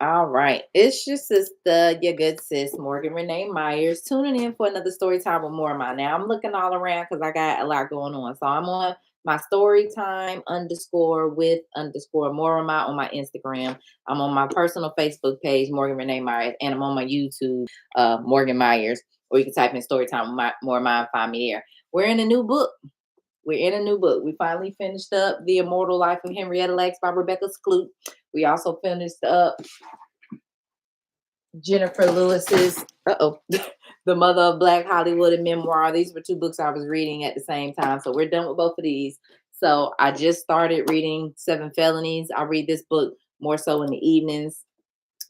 All right. It's your sister, your good sis, Morgan Renee Myers, tuning in for another story time with more of mine. Now, I'm looking all around because I got a lot going on. So I'm on my story time underscore with underscore more of my on my Instagram. I'm on my personal Facebook page, Morgan Renee Myers, and I'm on my YouTube, Morgan Myers, or you can type in story time with more of mine, find me there. We're in a new book. We're in a new book. We finally finished up The Immortal Life of Henrietta Lacks by Rebecca Skloot. We also finished up Jennifer Lewis's The Mother of Black Hollywood and Memoir. These were two books I was reading at the same time. So we're done with both of these. So I just started reading Seven Felonies. I read this book more so in the evenings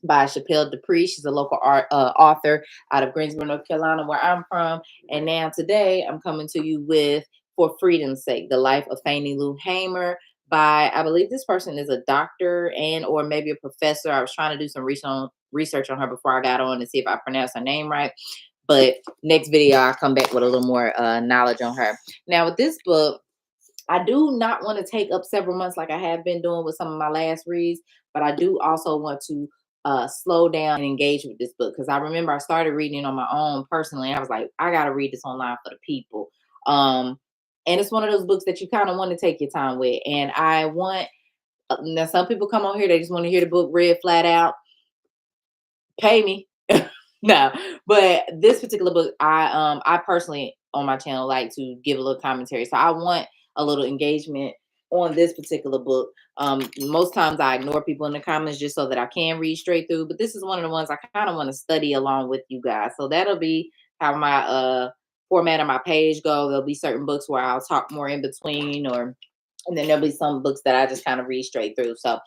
by Chappelle Dupree. She's a local author out of Greensboro, North Carolina, where I'm from. And now today I'm coming to you with For Freedom's Sake, The Life of Fannie Lou Hamer by, I believe this person is a doctor and or maybe a professor. I was trying to do some research on her before I got on to see if I pronounced her name right. But next video, I'll come back with a little more knowledge on her. Now, with this book, I do not want to take up several months like I have been doing with some of my last reads, but I do also want to slow down and engage with this book because I remember I started reading it on my own personally. I was like, I got to read this online for the people. Um, and it's one of those books that you kind of want to take your time with. And I want, now some people come on here, they just want to hear the book read flat out. Pay me. No, but this particular book, I personally on my channel like to give a little commentary. So I want a little engagement on this particular book. Most times I ignore people in the comments just so that I can read straight through. But this is one of the ones I kind of want to study along with you guys. So that'll be how my format of my page go. There'll be certain books where I'll talk more in between, or and then there'll be some books that I just kind of read straight through. So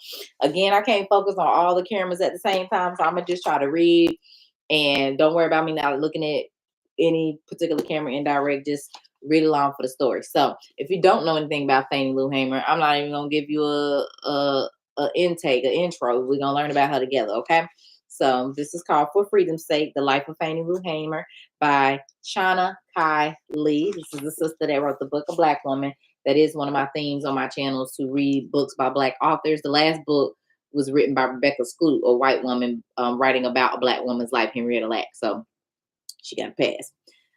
again, I can't focus on all the cameras at the same time. So I'm gonna just try to read, and don't worry about me not looking at any particular camera indirect. Just read along for the story. So if you don't know anything about Fannie Lou Hamer, I'm not even gonna give you a intake, an intro. We're gonna learn about her together, okay? So this is called For Freedom's Sake, The Life of Fannie Lou Hamer by Chana Kai Lee. This is the sister that wrote the book, A Black Woman. That is one of my themes on my channels, to read books by Black authors. The last book was written by Rebecca Skloot, a white woman writing about a Black woman's life, Henrietta Lacks. So she got a pass.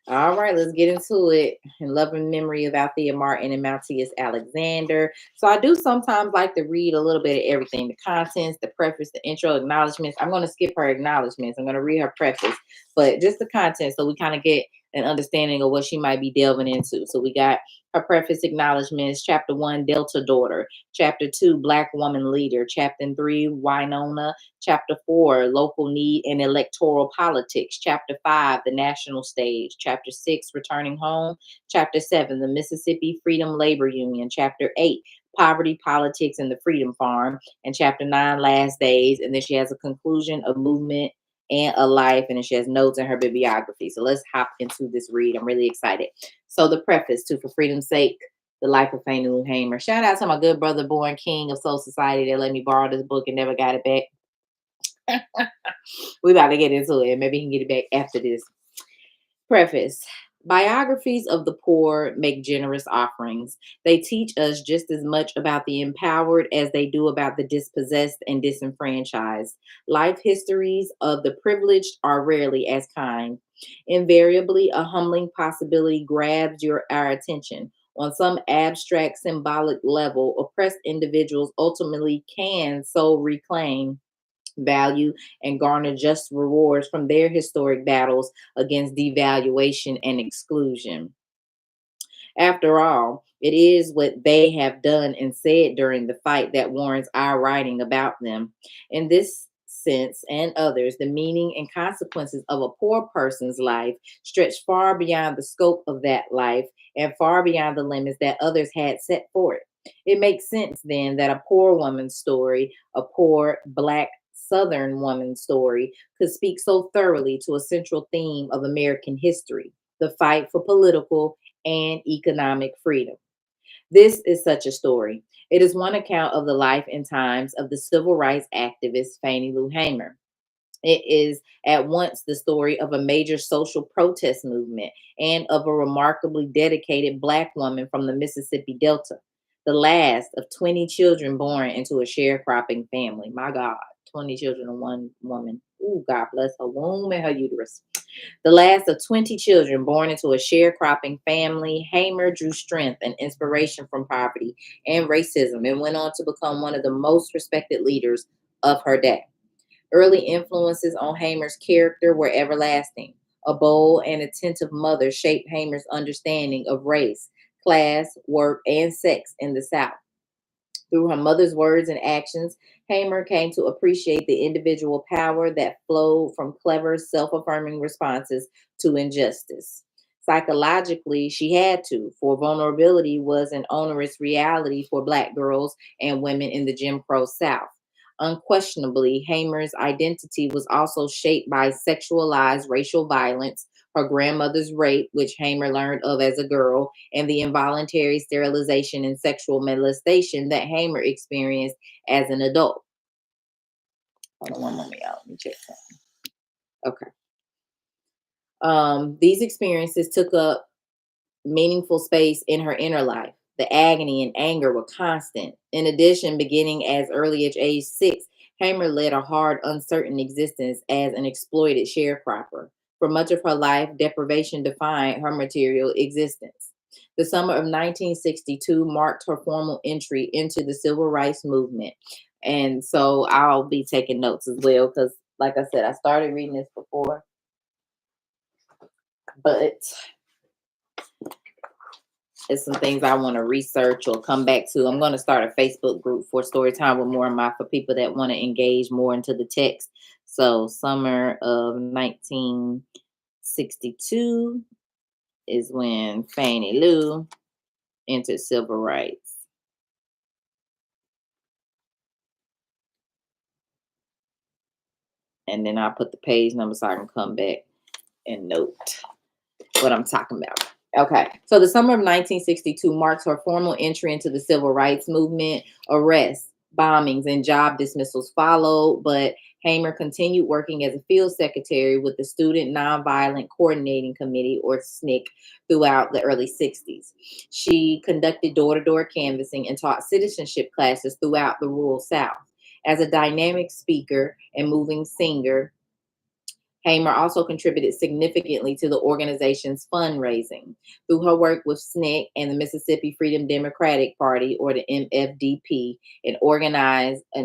All right, let's get into it. In loving memory of Althea Martin and Maltius Alexander. So I do sometimes like to read a little bit of everything: the contents, the preface, the intro, acknowledgments. I'm going to skip her acknowledgments. I'm going to read her preface, but just the content so we kind of get an understanding of what she might be delving into. So we got her preface acknowledgments: Chapter 1, Delta Daughter; Chapter 2, Black Woman Leader; Chapter 3, Winona; Chapter 4, Local Need and Electoral Politics; Chapter 5, The National Stage; Chapter 6, Returning Home; Chapter 7, The Mississippi Freedom Labor Union; Chapter 8, Poverty, Politics, and the Freedom Farm; and Chapter 9, Last Days. And then she has a conclusion, of movement and a life, and then she has notes in her bibliography. So let's hop into this read. I'm really excited. So the preface to For Freedom's Sake, The Life of Fannie Lou Hamer. Shout out to my good brother, Born King of Soul Society, that let me borrow this book and never got it back. We about to get into it. Maybe he can get it back after this. Preface. Biographies of the poor make generous offerings. They teach us just as much about the empowered as they do about the dispossessed and disenfranchised. Life histories of the privileged are rarely as kind. Invariably, a humbling possibility grabs our attention. On some abstract symbolic level, oppressed individuals ultimately can so reclaim value and garner just rewards from their historic battles against devaluation and exclusion. After all, it is what they have done and said during the fight that warrants our writing about them. In this sense and others, the meaning and consequences of a poor person's life stretch far beyond the scope of that life and far beyond the limits that others had set for it. It makes sense then that a poor woman's story, a poor Black Southern woman's story, could speak so thoroughly to a central theme of American history: the fight for political and economic freedom. This is such a story. It is one account of the life and times of the civil rights activist Fannie Lou Hamer. It is at once the story of a major social protest movement and of a remarkably dedicated Black woman from the Mississippi Delta, the last of 20 children born into a sharecropping family. My God, 20 children and one woman. Ooh, God bless her womb and her uterus. The last of 20 children born into a sharecropping family, Hamer drew strength and inspiration from poverty and racism and went on to become one of the most respected leaders of her day. Early influences on Hamer's character were everlasting. A bold and attentive mother shaped Hamer's understanding of race, class, work, and sex in the South. Through her mother's words and actions, Hamer came to appreciate the individual power that flowed from clever, self affirming responses to injustice. Psychologically, she had to, for vulnerability was an onerous reality for Black girls and women in the Jim Crow South. Unquestionably, Hamer's identity was also shaped by sexualized racial violence, her grandmother's rape, which Hamer learned of as a girl, and the involuntary sterilization and sexual molestation that Hamer experienced as an adult. Hold on one moment, y'all. Let me check that. Okay. These experiences took up meaningful space in her inner life. The agony and anger were constant. In addition, beginning as early as age 6, Hamer led a hard, uncertain existence as an exploited sharecropper. For much of her life, deprivation defined her material existence. The summer of 1962 marked her formal entry into the civil rights movement. And so I'll be taking notes as well because, like I said, I started reading this before, but it's some things I want to research or come back to. I'm going to start a Facebook group for story time with more of my for people that want to engage more into the text. So summer of 1962 is when Fannie Lou entered civil rights. And then I'll put the page number so I can come back and note what I'm talking about. Okay, so the summer of 1962 marks her formal entry into the civil rights movement. Arrests, bombings, and job dismissals followed, but Hamer continued working as a field secretary with the Student Nonviolent Coordinating Committee, or SNCC, throughout the early 60s. She conducted door to door canvassing and taught citizenship classes throughout the rural South. As a dynamic speaker and moving singer, Hamer also contributed significantly to the organization's fundraising. Through her work with SNCC and the Mississippi Freedom Democratic Party, or the MFDP, an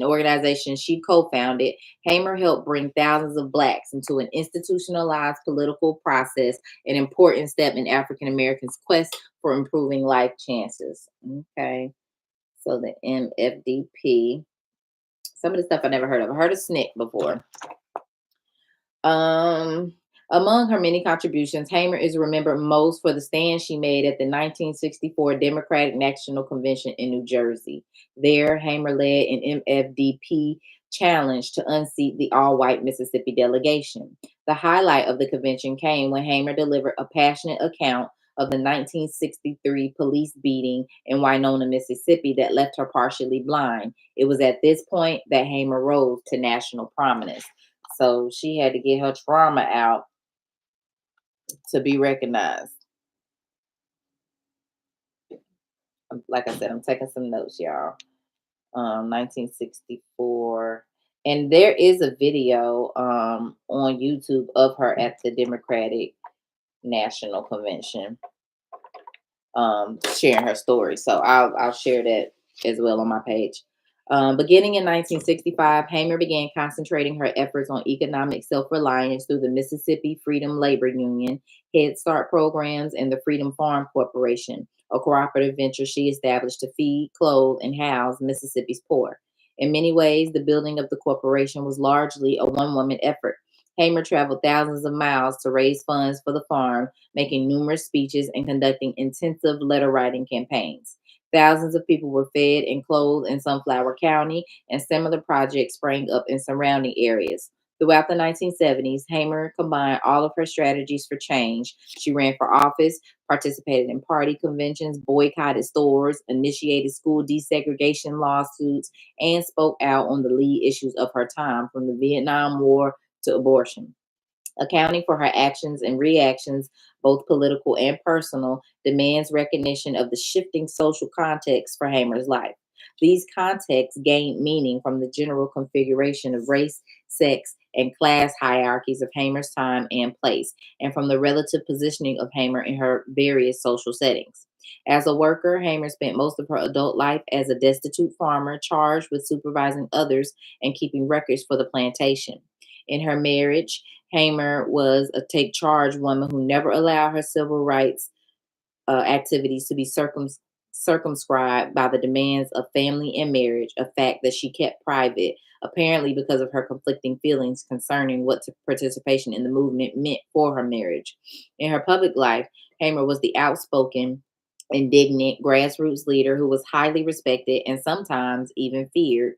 organization she co-founded, Hamer helped bring thousands of Blacks into an institutionalized political process, an important step in African Americans' quest for improving life chances. Okay, so the MFDP. Some of the stuff I never heard of. I heard of SNCC before. Um, Among her many contributions, Hamer is remembered most for the stand she made at the 1964 Democratic National Convention in New Jersey. There, Hamer led an MFDP challenge to unseat the all white Mississippi delegation. The highlight of the convention came when Hamer delivered a passionate account of the 1963 police beating in Winona, Mississippi, that left her partially blind. It was at this point that Hamer rose to national prominence. So she had to get her trauma out to be recognized. Like I said, I'm taking some notes, y'all. 1964. And there is a video on YouTube of her at the Democratic National Convention sharing her story. So I'll share that as well on my page. Beginning in 1965, Hamer began concentrating her efforts on economic self-reliance through the Mississippi Freedom Labor Union, Head Start programs, and the Freedom Farm Corporation, a cooperative venture she established to feed, clothe, and house Mississippi's poor. In many ways, the building of the corporation was largely a one-woman effort. Hamer traveled thousands of miles to raise funds for the farm, making numerous speeches and conducting intensive letter writing campaigns. Thousands of people were fed and clothed in Sunflower County, and similar projects sprang up in surrounding areas. Throughout the 1970s, Hamer combined all of her strategies for change. She ran for office, participated in party conventions, boycotted stores, initiated school desegregation lawsuits, and spoke out on the lead issues of her time, from the Vietnam War to abortion. Accounting for her actions and reactions, both political and personal, demands recognition of the shifting social context for Hamer's life. These contexts gained meaning from the general configuration of race, sex, and class hierarchies of Hamer's time and place, and from the relative positioning of Hamer in her various social settings. As a worker, Hamer spent most of her adult life as a destitute farmer charged with supervising others and keeping records for the plantation. In her marriage, Hamer was a take charge woman who never allowed her civil rights activities to be circumscribed by the demands of family and marriage, a fact that she kept private, apparently because of her conflicting feelings concerning what participation in the movement meant for her marriage. In her public life, Hamer was the outspoken, indignant grassroots leader who was highly respected and sometimes even feared.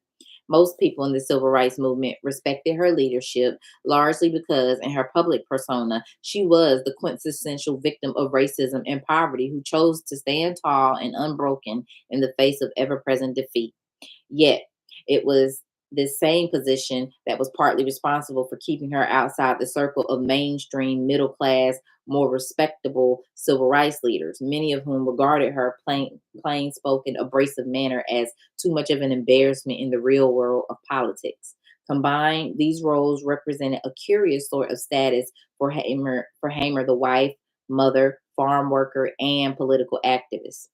Most people in the civil rights movement respected her leadership largely because, in her public persona, she was the quintessential victim of racism and poverty who chose to stand tall and unbroken in the face of ever present defeat. Yet, it was this same position that was partly responsible for keeping her outside the circle of mainstream, middle class, more respectable civil rights leaders, many of whom regarded her plain spoken, abrasive manner as too much of an embarrassment in the real world of politics. Combined, these roles represented a curious sort of status for Hamer, the wife, mother, farm worker, and political activist.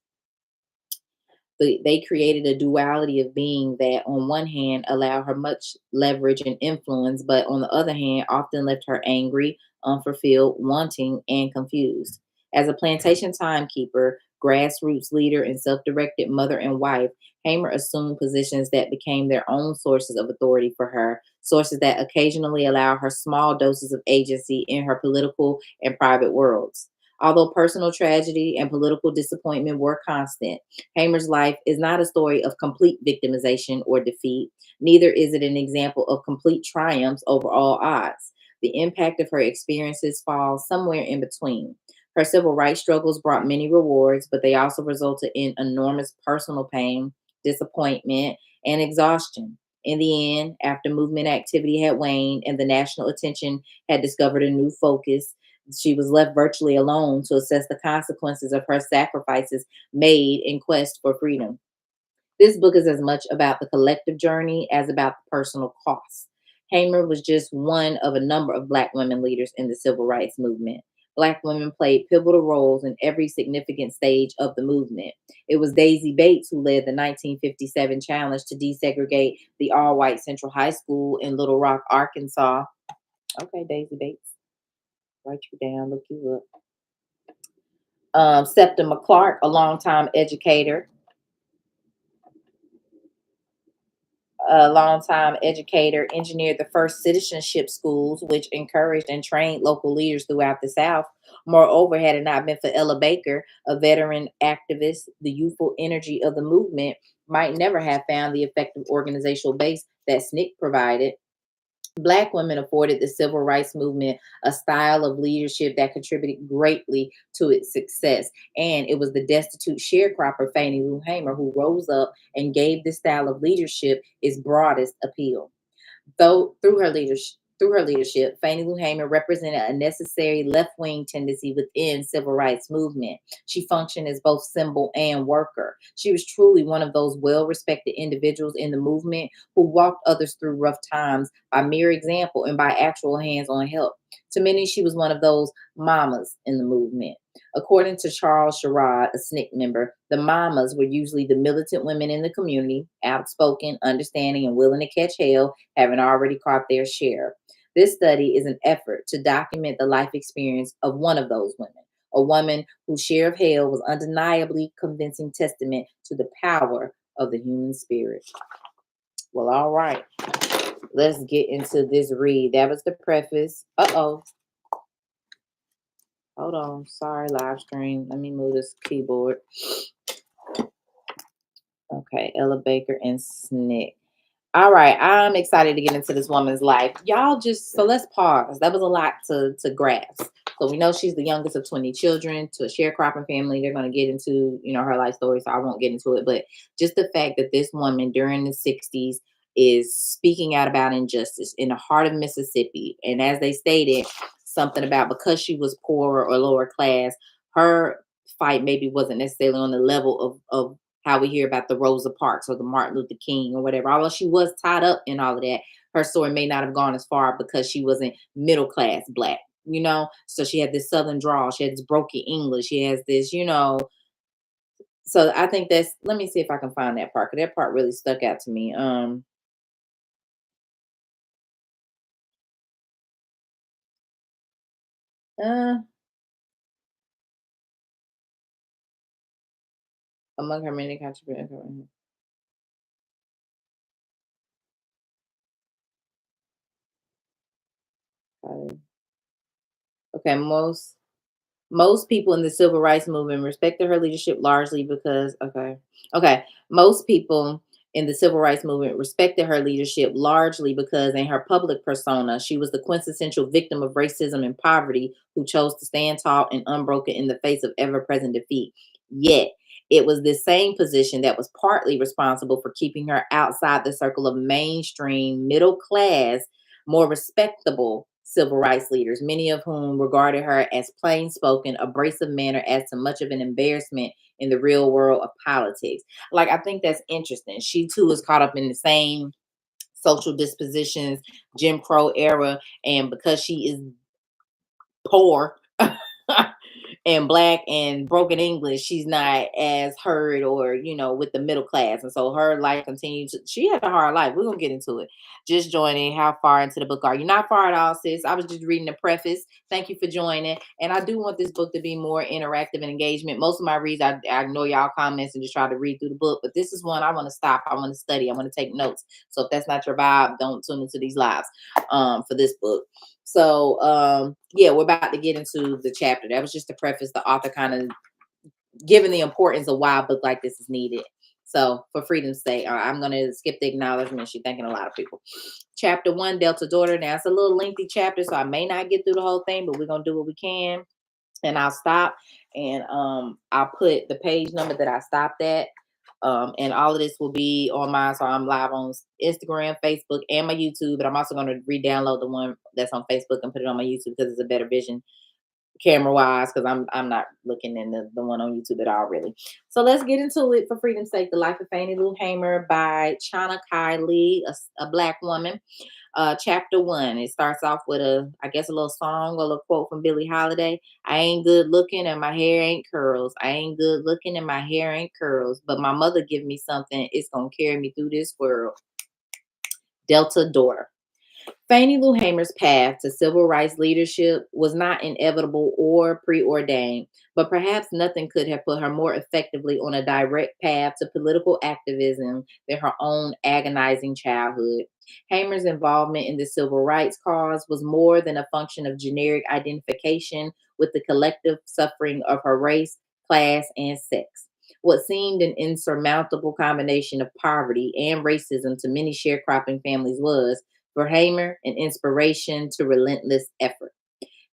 They created a duality of being that, on one hand, allowed her much leverage and influence, but on the other hand, often left her angry, unfulfilled, wanting, and confused. As a plantation timekeeper, grassroots leader, and self directed mother and wife, Hamer assumed positions that became their own sources of authority for her, sources that occasionally allow her small doses of agency in her political and private worlds. Although personal tragedy and political disappointment were constant, Hamer's life is not a story of complete victimization or defeat. Neither is it an example of complete triumphs over all odds. The impact of her experiences falls somewhere in between. Her civil rights struggles brought many rewards, but they also resulted in enormous personal pain, disappointment, and exhaustion. In the end, after movement activity had waned and the national attention had discovered a new focus, she was left virtually alone to assess the consequences of her sacrifices made in quest for freedom. This book is as much about the collective journey as about the personal cost. Hamer was just one of a number of Black women leaders in the civil rights movement. Black women played pivotal roles in every significant stage of the movement. It was Daisy Bates who led the 1957 challenge to desegregate the all white Central High School in Little Rock, Arkansas. Okay, Daisy Bates, write you down, look you up. Septima Clark, a longtime educator, engineered the first citizenship schools, which encouraged and trained local leaders throughout the South. Moreover, had it not been for Ella Baker, a veteran activist, the youthful energy of the movement might never have found the effective organizational base that SNCC provided. Black women afforded the civil rights movement a style of leadership that contributed greatly to its success. And it was the destitute sharecropper Fannie Lou Hamer who rose up and gave this style of leadership its broadest appeal. Though through her leadership, Fannie Lou Hamer represented a necessary left-wing tendency within civil rights movement. She functioned as both symbol and worker. She was truly one of those well-respected individuals in the movement who walked others through rough times by mere example and by actual hands-on help. To many, she was one of those mamas in the movement. According to Charles Sherrod, a SNCC member, the mamas were usually the militant women in the community, outspoken, understanding, and willing to catch hell, having already caught their share. This study is an effort to document the life experience of one of those women, a woman whose share of hell was undeniably convincing testament to the power of the human spirit. Well, all right, let's get into this read. That was the preface. Hold on. Sorry, live stream. Let me move this keyboard. Okay, Ella Baker and SNCC. All right, I'm excited to get into this woman's life. Y'all just so let's pause. That was a lot to grasp. So we know she's the youngest of 20 children to a sharecropping family. They're going to get into, her life story, so I won't get into it. But just the fact that this woman during the 60s is speaking out about injustice in the heart of Mississippi. And as they stated, something about because she was poorer or lower class, her fight maybe wasn't necessarily on the level of how we hear about the Rosa Parks or the Martin Luther King or whatever. Although she was tied up in all of that, her story may not have gone as far because she wasn't middle class black, you know? So she had this Southern drawl, she had this broken English, she has this, you know. So I think that's, let me see if I can find that part, because that part really stuck out to me. Uh, among her many contributions. Okay, most people in the civil rights movement respected her leadership largely because, okay, most people in the civil rights movement respected her leadership largely because in her public persona, she was the quintessential victim of racism and poverty who chose to stand tall and unbroken in the face of ever-present defeat. Yet, it was this same position that was partly responsible for keeping her outside the circle of mainstream middle class, more respectable civil rights leaders, many of whom regarded her as plain spoken, abrasive manner as to much of an embarrassment in the real world of politics. Like, I think that's interesting. She too is caught up in the same social dispositions, Jim Crow era, and because she is poor and black and broken English, she's not as heard or, you know, with the middle class. And so her life continues. She had a hard life. We're gonna get into it. Just joining. How far into the book are you? Not far at all, sis. I was just reading the preface. Thank you for joining. And I do want this book to be more interactive and engagement. Most of my reads, I ignore y'all comments and just try to read through the book. But this is one I want to stop. I want to study. I want to take notes. So if that's not your vibe, don't tune into these lives for this book. So yeah, we're about to get into the chapter. That was just the preface, the author kind of giving the importance of why a book like this is needed. So for freedom's sake, I'm gonna skip the acknowledgement. She's thanking a lot of people. Chapter 1, Delta Daughter. Now it's a little lengthy chapter, so I may not get through the whole thing, but we're gonna do what we can. And I'll stop and I'll put the page number that I stopped at. And all of this will be on mine. So I'm live on Instagram, Facebook, and my YouTube. But I'm also going to re-download the one that's on Facebook and put it on my YouTube because it's a better vision camera wise. Because I'm not looking in the one on YouTube at all, really. So let's get into it for freedom's sake. The Life of Fannie Lou Hamer by Chana Lee, a black woman. Chapter 1. It starts off with I guess, a little song or a little quote from Billie Holiday. I ain't good looking and my hair ain't curls. I ain't good looking and my hair ain't curls. But my mother give me something. It's gonna carry me through this world. Delta Daughter. Fannie Lou Hamer's path to civil rights leadership was not inevitable or preordained, but perhaps nothing could have put her more effectively on a direct path to political activism than her own agonizing childhood. Hamer's involvement in the civil rights cause was more than a function of generic identification with the collective suffering of her race, class, and sex. What seemed an insurmountable combination of poverty and racism to many sharecropping families was, for Hamer, an inspiration to relentless effort.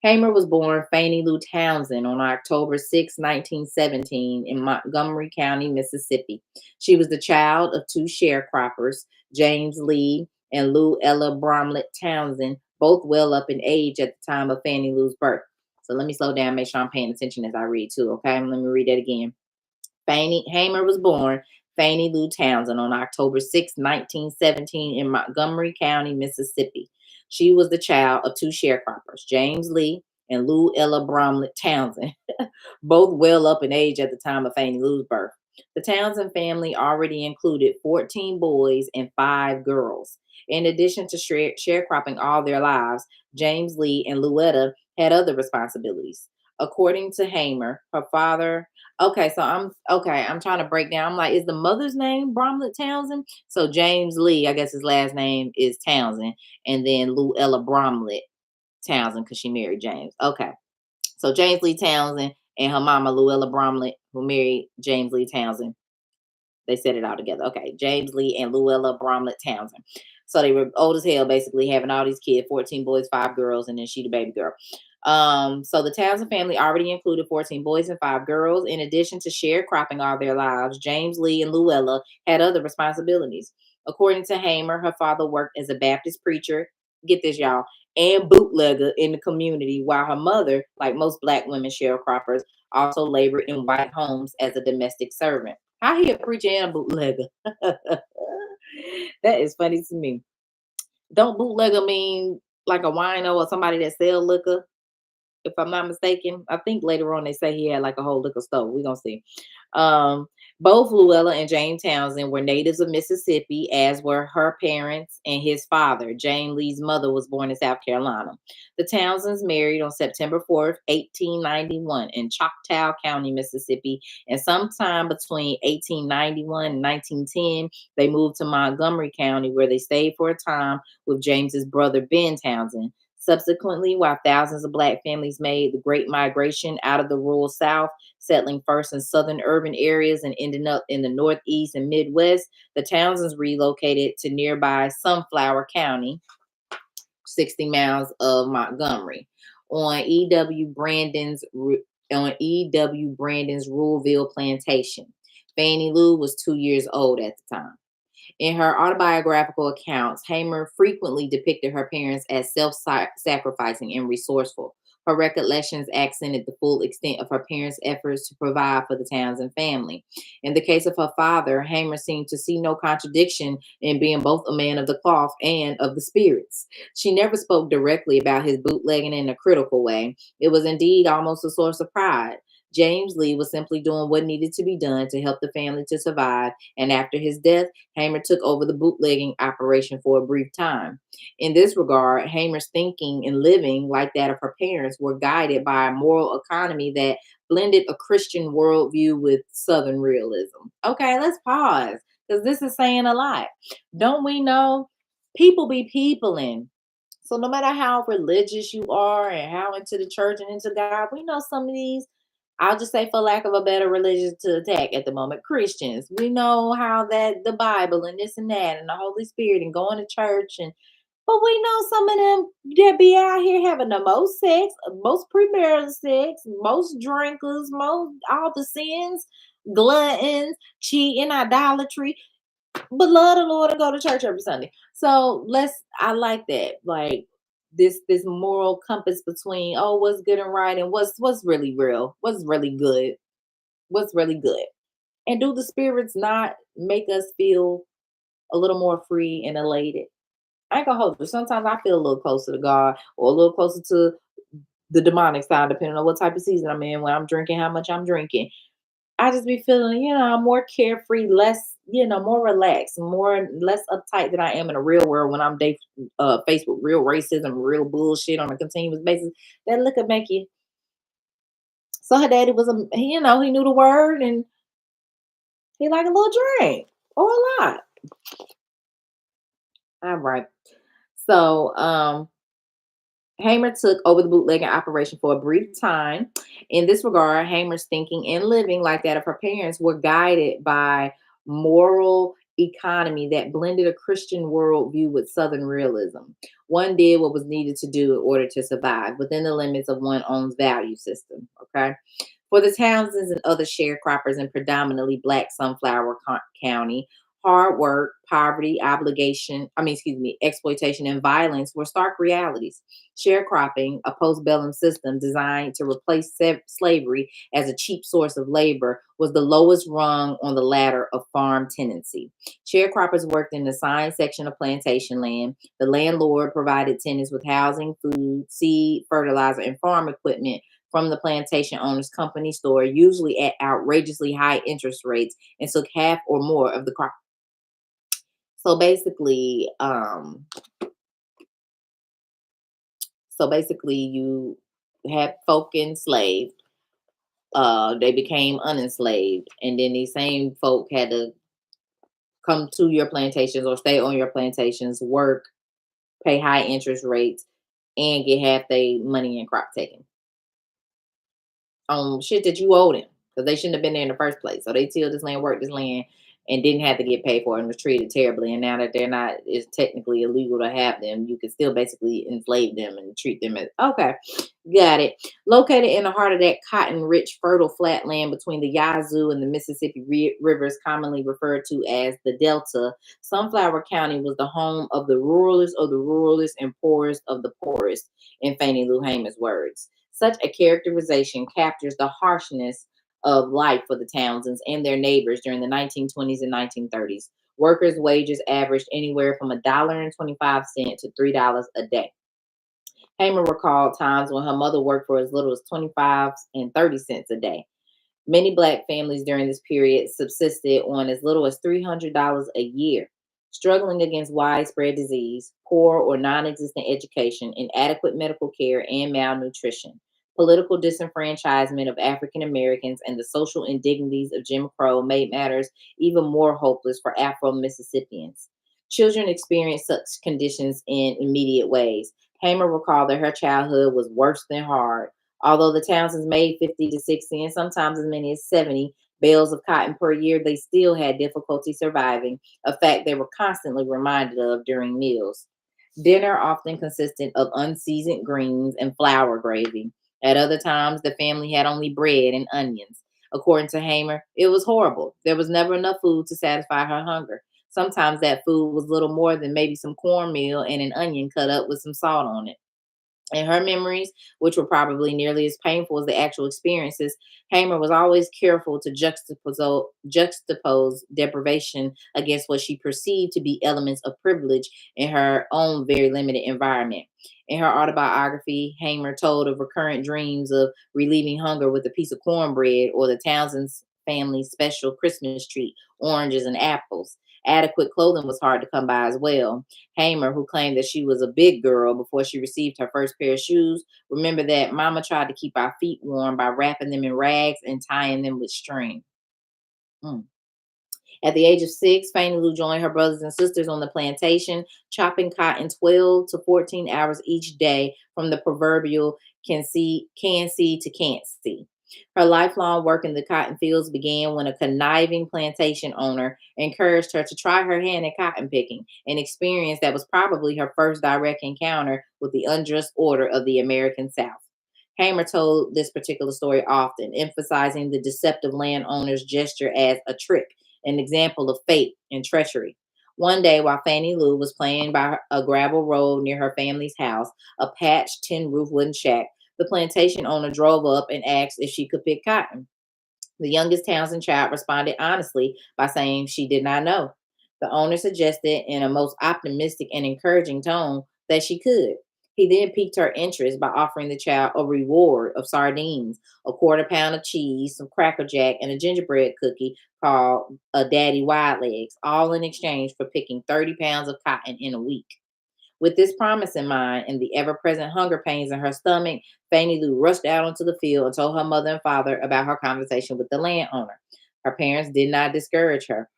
Hamer was born Fannie Lou Townsend on October 6, 1917, in Montgomery County, Mississippi. She was the child of two sharecroppers, James Lee and Lou Ella Bromlett Townsend, both well up in age at the time of Fannie Lou's birth. So let me slow down, make sure I'm paying attention as I read too, okay? Let me read that again. Fannie Hamer was born Fannie Lou Townsend on October 6, 1917, in Montgomery County, Mississippi. She was the child of two sharecroppers, James Lee and Lou Ella Bromlett Townsend, both well up in age at the time of Fannie Lou's birth. The Townsend family already included 14 boys and 5 girls. In addition to sharecropping all their lives, James Lee and Louetta had other responsibilities. According to Hamer, her father. Okay, so I'm trying to break down. I'm like, is the mother's name Bromlett Townsend? So James Lee, I guess his last name is Townsend, and then Lou Ella Bromlett Townsend because she married James. Okay. So James Lee Townsend and her mama Luella Bromlett, who married James Lee Townsend. They said it all together. Okay, James Lee and Luella Bromlett Townsend. So they were old as hell, basically having all these kids, 14 boys, 5 girls, and then she the baby girl. So the Townsend family already included 14 boys and 5 girls. In addition to sharecropping all their lives, James Lee and Luella had other responsibilities. According to Hamer, her father worked as a Baptist preacher. Get this, y'all, and bootlegger in the community, while her mother, like most black women sharecroppers, also labored in white homes as a domestic servant. How he a preacher and a bootlegger? That is funny to me. Don't bootlegger mean like a wino or somebody that sell liquor? If I'm not mistaken. I think later on they say he had like a whole liquor store. We're gonna see. Um, Both Luella and Jane Townsend were natives of Mississippi, as were her parents and his father. Jane Lee's mother was born in South Carolina. The Townsends married on September 4th, 1891, in Choctaw County, Mississippi, and sometime between 1891 and 1910, they moved to Montgomery County, where they stayed for a time with James's brother Ben Townsend. Subsequently, while thousands of Black families made the Great Migration out of the rural South, settling first in southern urban areas and ending up in the Northeast and Midwest, the Townsends relocated to nearby Sunflower County, 60 miles of Montgomery, on E.W. Brandon's Ruleville plantation. Fannie Lou was 2 years old at the time. In her autobiographical accounts, Hamer frequently depicted her parents as self sacrificing and resourceful. Her recollections accented the full extent of her parents' efforts to provide for the Townsend family. In the case of her father, Hamer seemed to see no contradiction in being both a man of the cloth and of the spirits. She never spoke directly about his bootlegging in a critical way. It was indeed almost a source of pride. James Lee was simply doing what needed to be done to help the family to survive, and after his death, Hamer took over the bootlegging operation for a brief time. In this regard, Hamer's thinking and living, like that of her parents, were guided by a moral economy that blended a Christian worldview with Southern realism. Okay, let's pause because this is saying a lot. Don't we know people be peopling? So no matter how religious you are and how into the church and into God, we know some of these, I'll just say for lack of a better religion to attack at the moment, Christians. We know how that the Bible and this and that and the Holy Spirit and going to church, and but we know some of them that be out here having the most sex, most premarital sex, most drinkers, most all the sins, gluttons, cheating, idolatry, but love the Lord and go to church every Sunday. So I like that. Like this moral compass between, oh, what's good and right and what's really real, what's really good. And do the spirits not make us feel a little more free and elated? I ain't gonna hold you. Sometimes I feel a little closer to God or a little closer to the demonic side, depending on what type of season I'm in, when I'm drinking, how much I'm drinking. I just be feeling, I'm more carefree, less, more relaxed, more less uptight than I am in a real world when I'm faced with real racism, real bullshit on a continuous basis. That look at make you. So her daddy was he knew the word and he liked a little drink or a lot. All right. So Hamer took over the bootlegging operation for a brief time. In this regard, Hamer's thinking and living, like that of her parents, were guided by moral economy that blended a Christian worldview with Southern realism. One did what was needed to do in order to survive within the limits of one's own value system. Okay. For the Townsends and other sharecroppers in predominantly Black Sunflower County, hard work, poverty, exploitation, and violence were stark realities. Sharecropping, a postbellum system designed to replace slavery as a cheap source of labor, was the lowest rung on the ladder of farm tenancy. Sharecroppers worked in the assigned section of plantation land. The landlord provided tenants with housing, food, seed, fertilizer, and farm equipment from the plantation owner's company store, usually at outrageously high interest rates, and took half or more of the crop. So basically, you had folk enslaved. They became unenslaved, and then these same folk had to come to your plantations or stay on your plantations, work, pay high interest rates, and get half their money and crop taken on shit that you owed them because they shouldn't have been there in the first place. So they tilled this land, worked this land, and didn't have to get paid for it and was treated terribly. And now that they're not, it's technically illegal to have them. You can still basically enslave them and treat them as okay. Got it. Located in the heart of that cotton-rich, fertile flatland between the Yazoo and the Mississippi rivers, commonly referred to as the Delta, Sunflower County was the home of the ruralest of the ruralest and poorest of the poorest, in Fannie Lou Hamer's words. Such a characterization captures the harshness of life for the Townsends and their neighbors during the 1920s and 1930s. Workers' wages averaged anywhere from $1.25 to $3 a day. Hamer recalled times when her mother worked for as little as 25 and 30 cents a day. Many Black families during this period subsisted on as little as $300 a year, struggling against widespread disease, poor or non existent education, inadequate medical care, and malnutrition. Political disenfranchisement of African Americans and the social indignities of Jim Crow made matters even more hopeless for Afro Mississippians. Children experienced such conditions in immediate ways. Hamer recalled that her childhood was worse than hard. Although the Townsends made 50 to 60 and sometimes as many as 70 bales of cotton per year, they still had difficulty surviving, a fact they were constantly reminded of during meals. Dinner often consisted of unseasoned greens and flour gravy. At other times, the family had only bread and onions. According to Hamer, it was horrible. There was never enough food to satisfy her hunger. Sometimes that food was little more than maybe some cornmeal and an onion cut up with some salt on it. In her memories, which were probably nearly as painful as the actual experiences, Hamer was always careful to juxtapose deprivation against what she perceived to be elements of privilege in her own very limited environment. In her autobiography, Hamer told of recurrent dreams of relieving hunger with a piece of cornbread or the Townsend's family's special Christmas treat, oranges and apples. Adequate clothing was hard to come by as well. Hamer, who claimed that she was a big girl before she received her first pair of shoes, remember that Mama tried to keep our feet warm by wrapping them in rags and tying them with string. Mm. At the age of 6, Fannie Lou joined her brothers and sisters on the plantation, chopping cotton 12 to 14 hours each day from the proverbial can see to can't see. Her lifelong work in the cotton fields began when a conniving plantation owner encouraged her to try her hand at cotton picking, an experience that was probably her first direct encounter with the unjust order of the American South. Hamer told this particular story often, emphasizing the deceptive landowner's gesture as a trick, an example of fate and treachery. One day, while Fannie Lou was playing by a gravel road near her family's house, a patched tin roof wooden shack, the plantation owner drove up and asked if she could pick cotton. The youngest Townsend child responded honestly by saying she did not know. The owner suggested, in a most optimistic and encouraging tone, that she could. He then piqued her interest by offering the child a reward of sardines, a quarter pound of cheese, some Cracker Jack, and a gingerbread cookie called a Daddy Wide Legs, all in exchange for picking 30 pounds of cotton in a week. With this promise in mind and the ever present hunger pains in her stomach, Fannie Lou rushed out onto the field and told her mother and father about her conversation with the landowner. Her parents did not discourage her.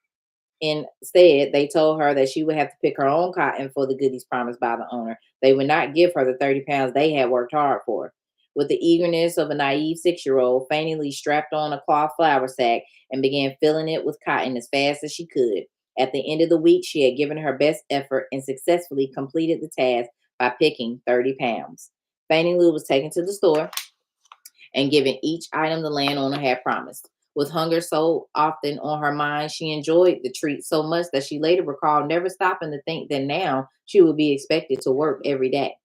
Instead, they told her that she would have to pick her own cotton for the goodies promised by the owner. They would not give her the 30 pounds they had worked hard for. With the eagerness of a naive 6-year-old, Fannie Lee strapped on a cloth flour sack and began filling it with cotton as fast as she could. At the end of the week, she had given her best effort and successfully completed the task by picking 30 pounds. Fannie Lou was taken to the store and given each item the landowner had promised. With hunger so often on her mind, she enjoyed the treat so much that she later recalled never stopping to think that now she would be expected to work every day.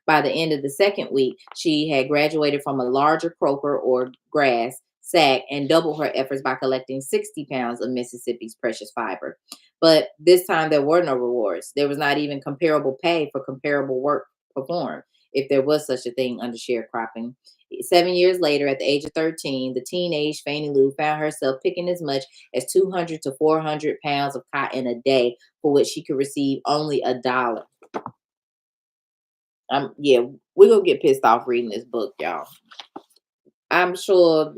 By the end of the second week, she had graduated from a larger croaker or grass sack and doubled her efforts by collecting 60 pounds of Mississippi's precious fiber. But this time there were no rewards. There was not even comparable pay for comparable work performed, if there was such a thing under sharecropping. 7 years later, at the age of 13, the teenage Fannie Lou found herself picking as much as 200 to 400 pounds of cotton a day, for which she could receive only $1. Yeah, we're gonna get pissed off reading this book, y'all. I'm sure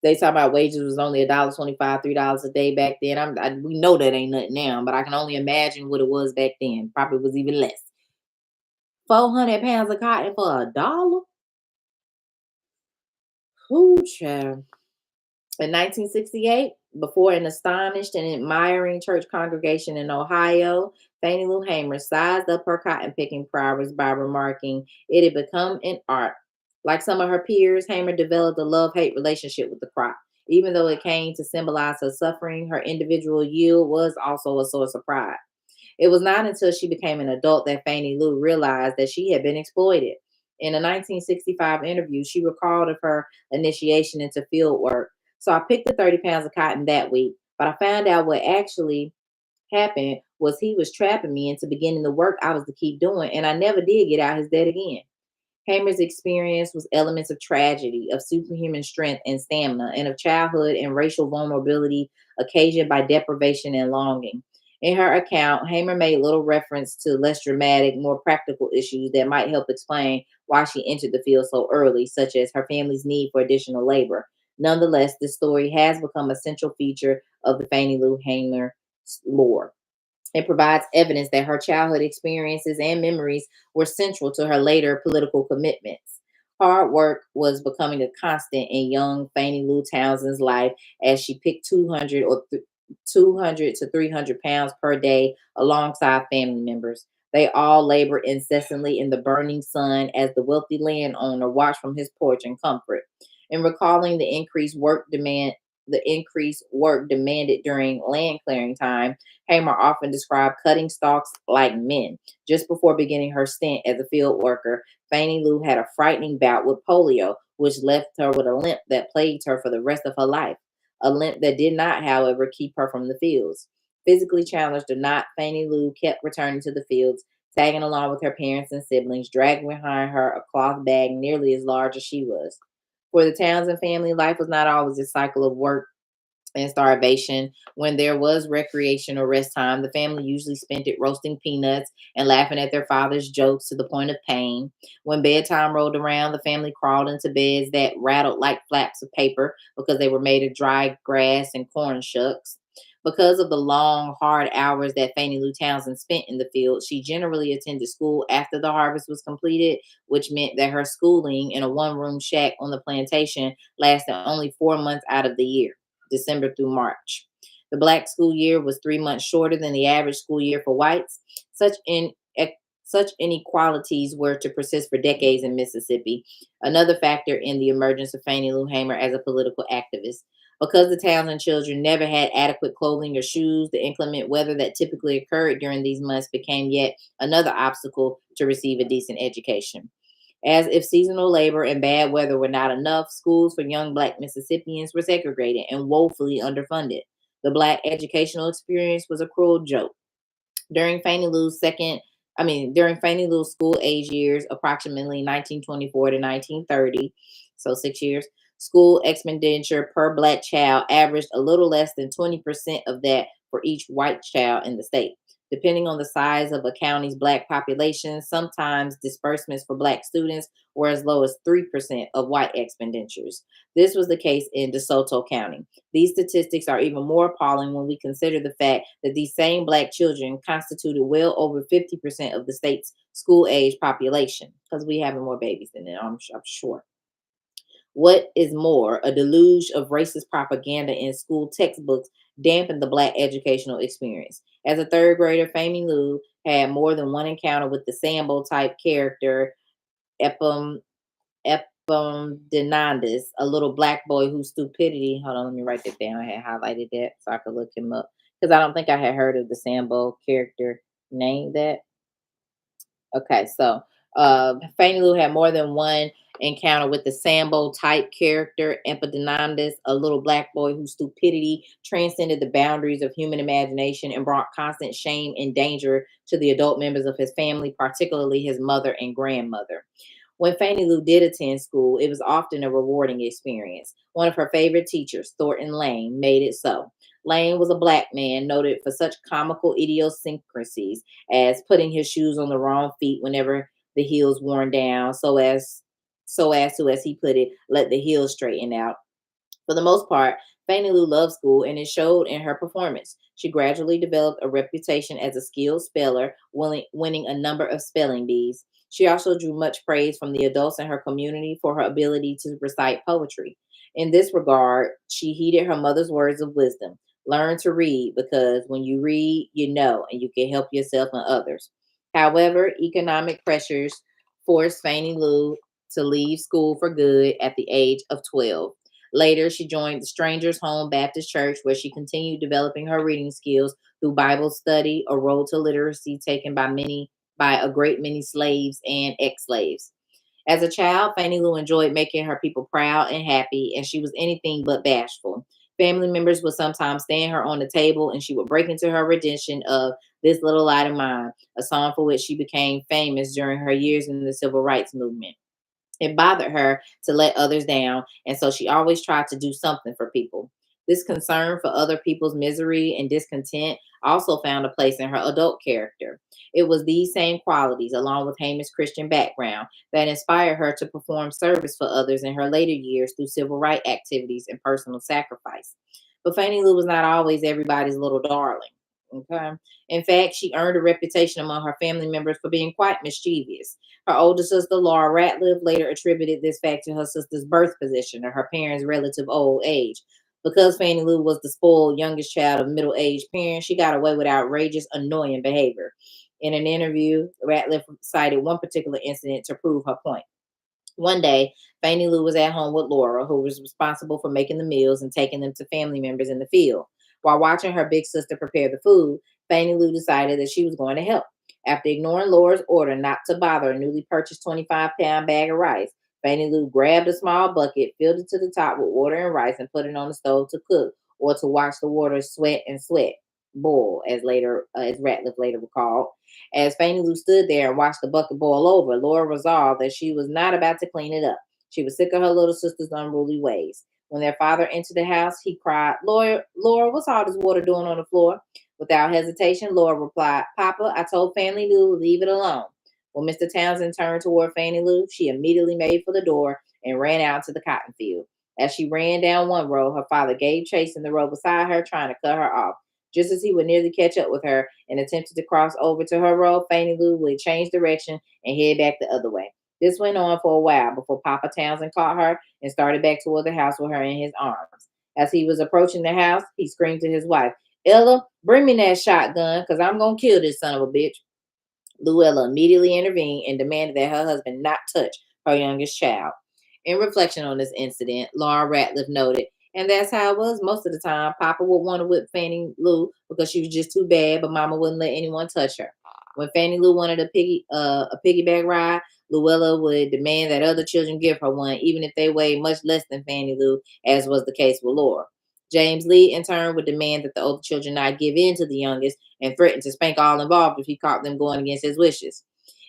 they talk about wages was only $1.25, $3 a day back then. We know that ain't nothing now, but I can only imagine what it was back then. Probably was even less. 400 pounds of cotton for $1. Ooh, child. In 1968, before an astonished and admiring church congregation in Ohio, Fannie Lou Hamer sized up her cotton picking prowess by remarking it had become an art. Like some of her peers, Hamer developed a love hate relationship with the crop. Even though it came to symbolize her suffering, her individual yield was also a source of pride. It was not until she became an adult that Fannie Lou realized that she had been exploited. In a 1965 interview, she recalled of her initiation into field work. So I picked the 30 pounds of cotton that week, but I found out what actually happened was he was trapping me into beginning the work I was to keep doing, and I never did get out his debt again. Hamer's experience was elements of tragedy, of superhuman strength and stamina, and of childhood and racial vulnerability occasioned by deprivation and longing. In her account, Hamer made little reference to less dramatic, more practical issues that might help explain why she entered the field so early, such as her family's need for additional labor. Nonetheless, this story has become a central feature of the Fannie Lou Hamer lore. It provides evidence that her childhood experiences and memories were central to her later political commitments. Hard work was becoming a constant in young Fannie Lou Townsend's life as she picked 200 to 300 pounds per day alongside family members. They all labored incessantly in the burning sun as the wealthy landowner watched from his porch in comfort. In recalling the increased work demanded during land clearing time, Hamer often described cutting stalks like men. Just before beginning her stint as a field worker, Fannie Lou had a frightening bout with polio, which left her with a limp that plagued her for the rest of her life. A limp that did not, however, keep her from the fields. Physically challenged or not, Fannie Lou kept returning to the fields, tagging along with her parents and siblings, dragging behind her a cloth bag nearly as large as she was. For the Townsend family, life was not always a cycle of work and starvation. When there was recreation or rest time, the family usually spent it roasting peanuts and laughing at their father's jokes to the point of pain. When bedtime rolled around, the family crawled into beds that rattled like flaps of paper because they were made of dry grass and corn shucks. Because of the long, hard hours that Fannie Lou Townsend spent in the field, she generally attended school after the harvest was completed, which meant that her schooling in a one room shack on the plantation lasted only 4 months out of the year. December through March. The black school year was 3 months shorter than the average school year for whites. Such inequalities were to persist for decades in Mississippi, another factor in the emergence of Fannie Lou Hamer as a political activist. Because the Townsend children never had adequate clothing or shoes, the inclement weather that typically occurred during these months became yet another obstacle to receive a decent education. As if seasonal labor and bad weather were not enough, schools for young black Mississippians were segregated and woefully underfunded. The black educational experience was a cruel joke. During Fannie Lou's during Fannie Lou's school age years, approximately 1924 to 1930, so 6 years, school expenditure per black child averaged a little less than 20% of that for each white child in the state. Depending on the size of a county's black population, sometimes disbursements for black students were as low as 3% of white expenditures. This was the case in DeSoto County. These statistics are even more appalling when we consider the fact that these same black children constituted well over 50% of the state's school age population, because we having more babies than them, I'm sure. What is more, a deluge of racist propaganda in school textbooks dampened the black educational experience. As a third grader, Fannie Lou had more than one encounter with the Sambo type character, Epim Epaminondas, a little black boy whose stupidity. Hold on, let me write that down. I had highlighted that so I could look him up because I don't think I had heard of the Sambo character named that. Okay, so Fannie Lou had more than one encounter with the Sambo type character, Epaminondas, a little black boy whose stupidity transcended the boundaries of human imagination and brought constant shame and danger to the adult members of his family, particularly his mother and grandmother. When Fannie Lou did attend school, it was often a rewarding experience. One of her favorite teachers, Thornton Lane, made it so. Lane was a black man noted for such comical idiosyncrasies as putting his shoes on the wrong feet whenever the heels worn down, so as to, as he put it, let the heels straighten out. For the most part, Fannie Lou loved school, and it showed in her performance. She gradually developed a reputation as a skilled speller, winning a number of spelling bees. She also drew much praise from the adults in her community for her ability to recite poetry. In this regard, she heeded her mother's words of wisdom. Learn to read because when you read, you know, and you can help yourself and others. However, economic pressures forced Fannie Lou to leave school for good at the age of 12. Later, she joined the Strangers Home Baptist Church, where she continued developing her reading skills through Bible study, a road to literacy taken by a great many slaves and ex-slaves. As a child, Fannie Lou enjoyed making her people proud and happy, and she was anything but bashful. Family members would sometimes stand her on the table, and she would break into her rendition of This Little Light of Mine, a song for which she became famous during her years in the civil rights movement. It bothered her to let others down, and so she always tried to do something for people. This concern for other people's misery and discontent also found a place in her adult character. It was these same qualities, along with Hamer's Christian background, that inspired her to perform service for others in her later years through civil rights activities and personal sacrifice. But Fannie Lou was not always everybody's little darling. Okay. In fact, she earned a reputation among her family members for being quite mischievous. Her older sister, Laura Ratliff, later attributed this fact to her sister's birth position or her parents' relative old age. Because Fannie Lou was the spoiled youngest child of middle aged parents, she got away with outrageous, annoying behavior. In an interview, Ratliff cited one particular incident to prove her point. One day, Fannie Lou was at home with Laura, who was responsible for making the meals and taking them to family members in the field. While watching her big sister prepare the food, Fannie Lou decided that she was going to help. After ignoring Laura's order not to bother a newly purchased 25-pound bag of rice, Fannie Lou grabbed a small bucket, filled it to the top with water and rice, and put it on the stove to cook or to watch the water sweat, boil, as Ratliff later recalled. As Fannie Lou stood there and watched the bucket boil over, Laura resolved that she was not about to clean it up. She was sick of her little sister's unruly ways. When their father entered the house, he cried, Laura, what's all this water doing on the floor? Without hesitation, Laura replied, Papa, I told Fannie Lou, leave it alone. When Mr. Townsend turned toward Fannie Lou, she immediately made for the door and ran out to the cotton field. As she ran down one row, her father gave chase in the row beside her, trying to cut her off. Just as he would nearly catch up with her and attempted to cross over to her row, Fannie Lou would change direction and head back the other way. This went on for a while before Papa Townsend caught her and started back toward the house with her in his arms. As he was approaching the house, he screamed to his wife, Ella, bring me that shotgun, because I'm going to kill this son of a bitch. Luella immediately intervened and demanded that her husband not touch her youngest child. In reflection on this incident, Laura Ratliff noted, and that's how it was most of the time. Papa would want to whip Fannie Lou because she was just too bad, but Mama wouldn't let anyone touch her. When Fannie Lou wanted a piggyback ride, Luella would demand that other children give her one, even if they weighed much less than Fannie Lou, as was the case with Laura. James Lee, in turn, would demand that the older children not give in to the youngest and threatened to spank all involved if he caught them going against his wishes.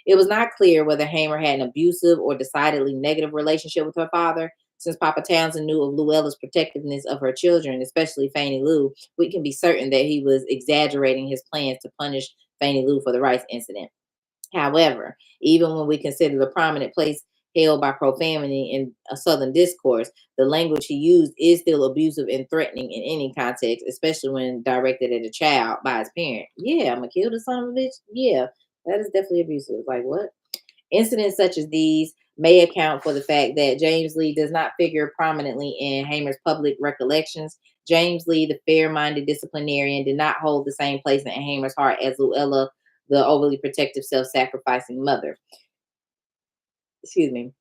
It was not clear whether Hamer had an abusive or decidedly negative relationship with her father. Since Papa Townsend knew of Luella's protectiveness of her children, especially Fannie Lou, we can be certain that he was exaggerating his plans to punish Fannie Lou for the rice incident. However, even when we consider the prominent place held by profanity in a Southern discourse, the language he used is still abusive and threatening in any context, especially when directed at a child by his parent. Yeah, I'm gonna kill the son of a bitch. Yeah, that is definitely abusive. Like what? Incidents such as these may account for the fact that James Lee does not figure prominently in Hamer's public recollections. James Lee, the fair minded disciplinarian, did not hold the same place in Hamer's heart as Luella, the overly protective, self sacrificing mother. Excuse me.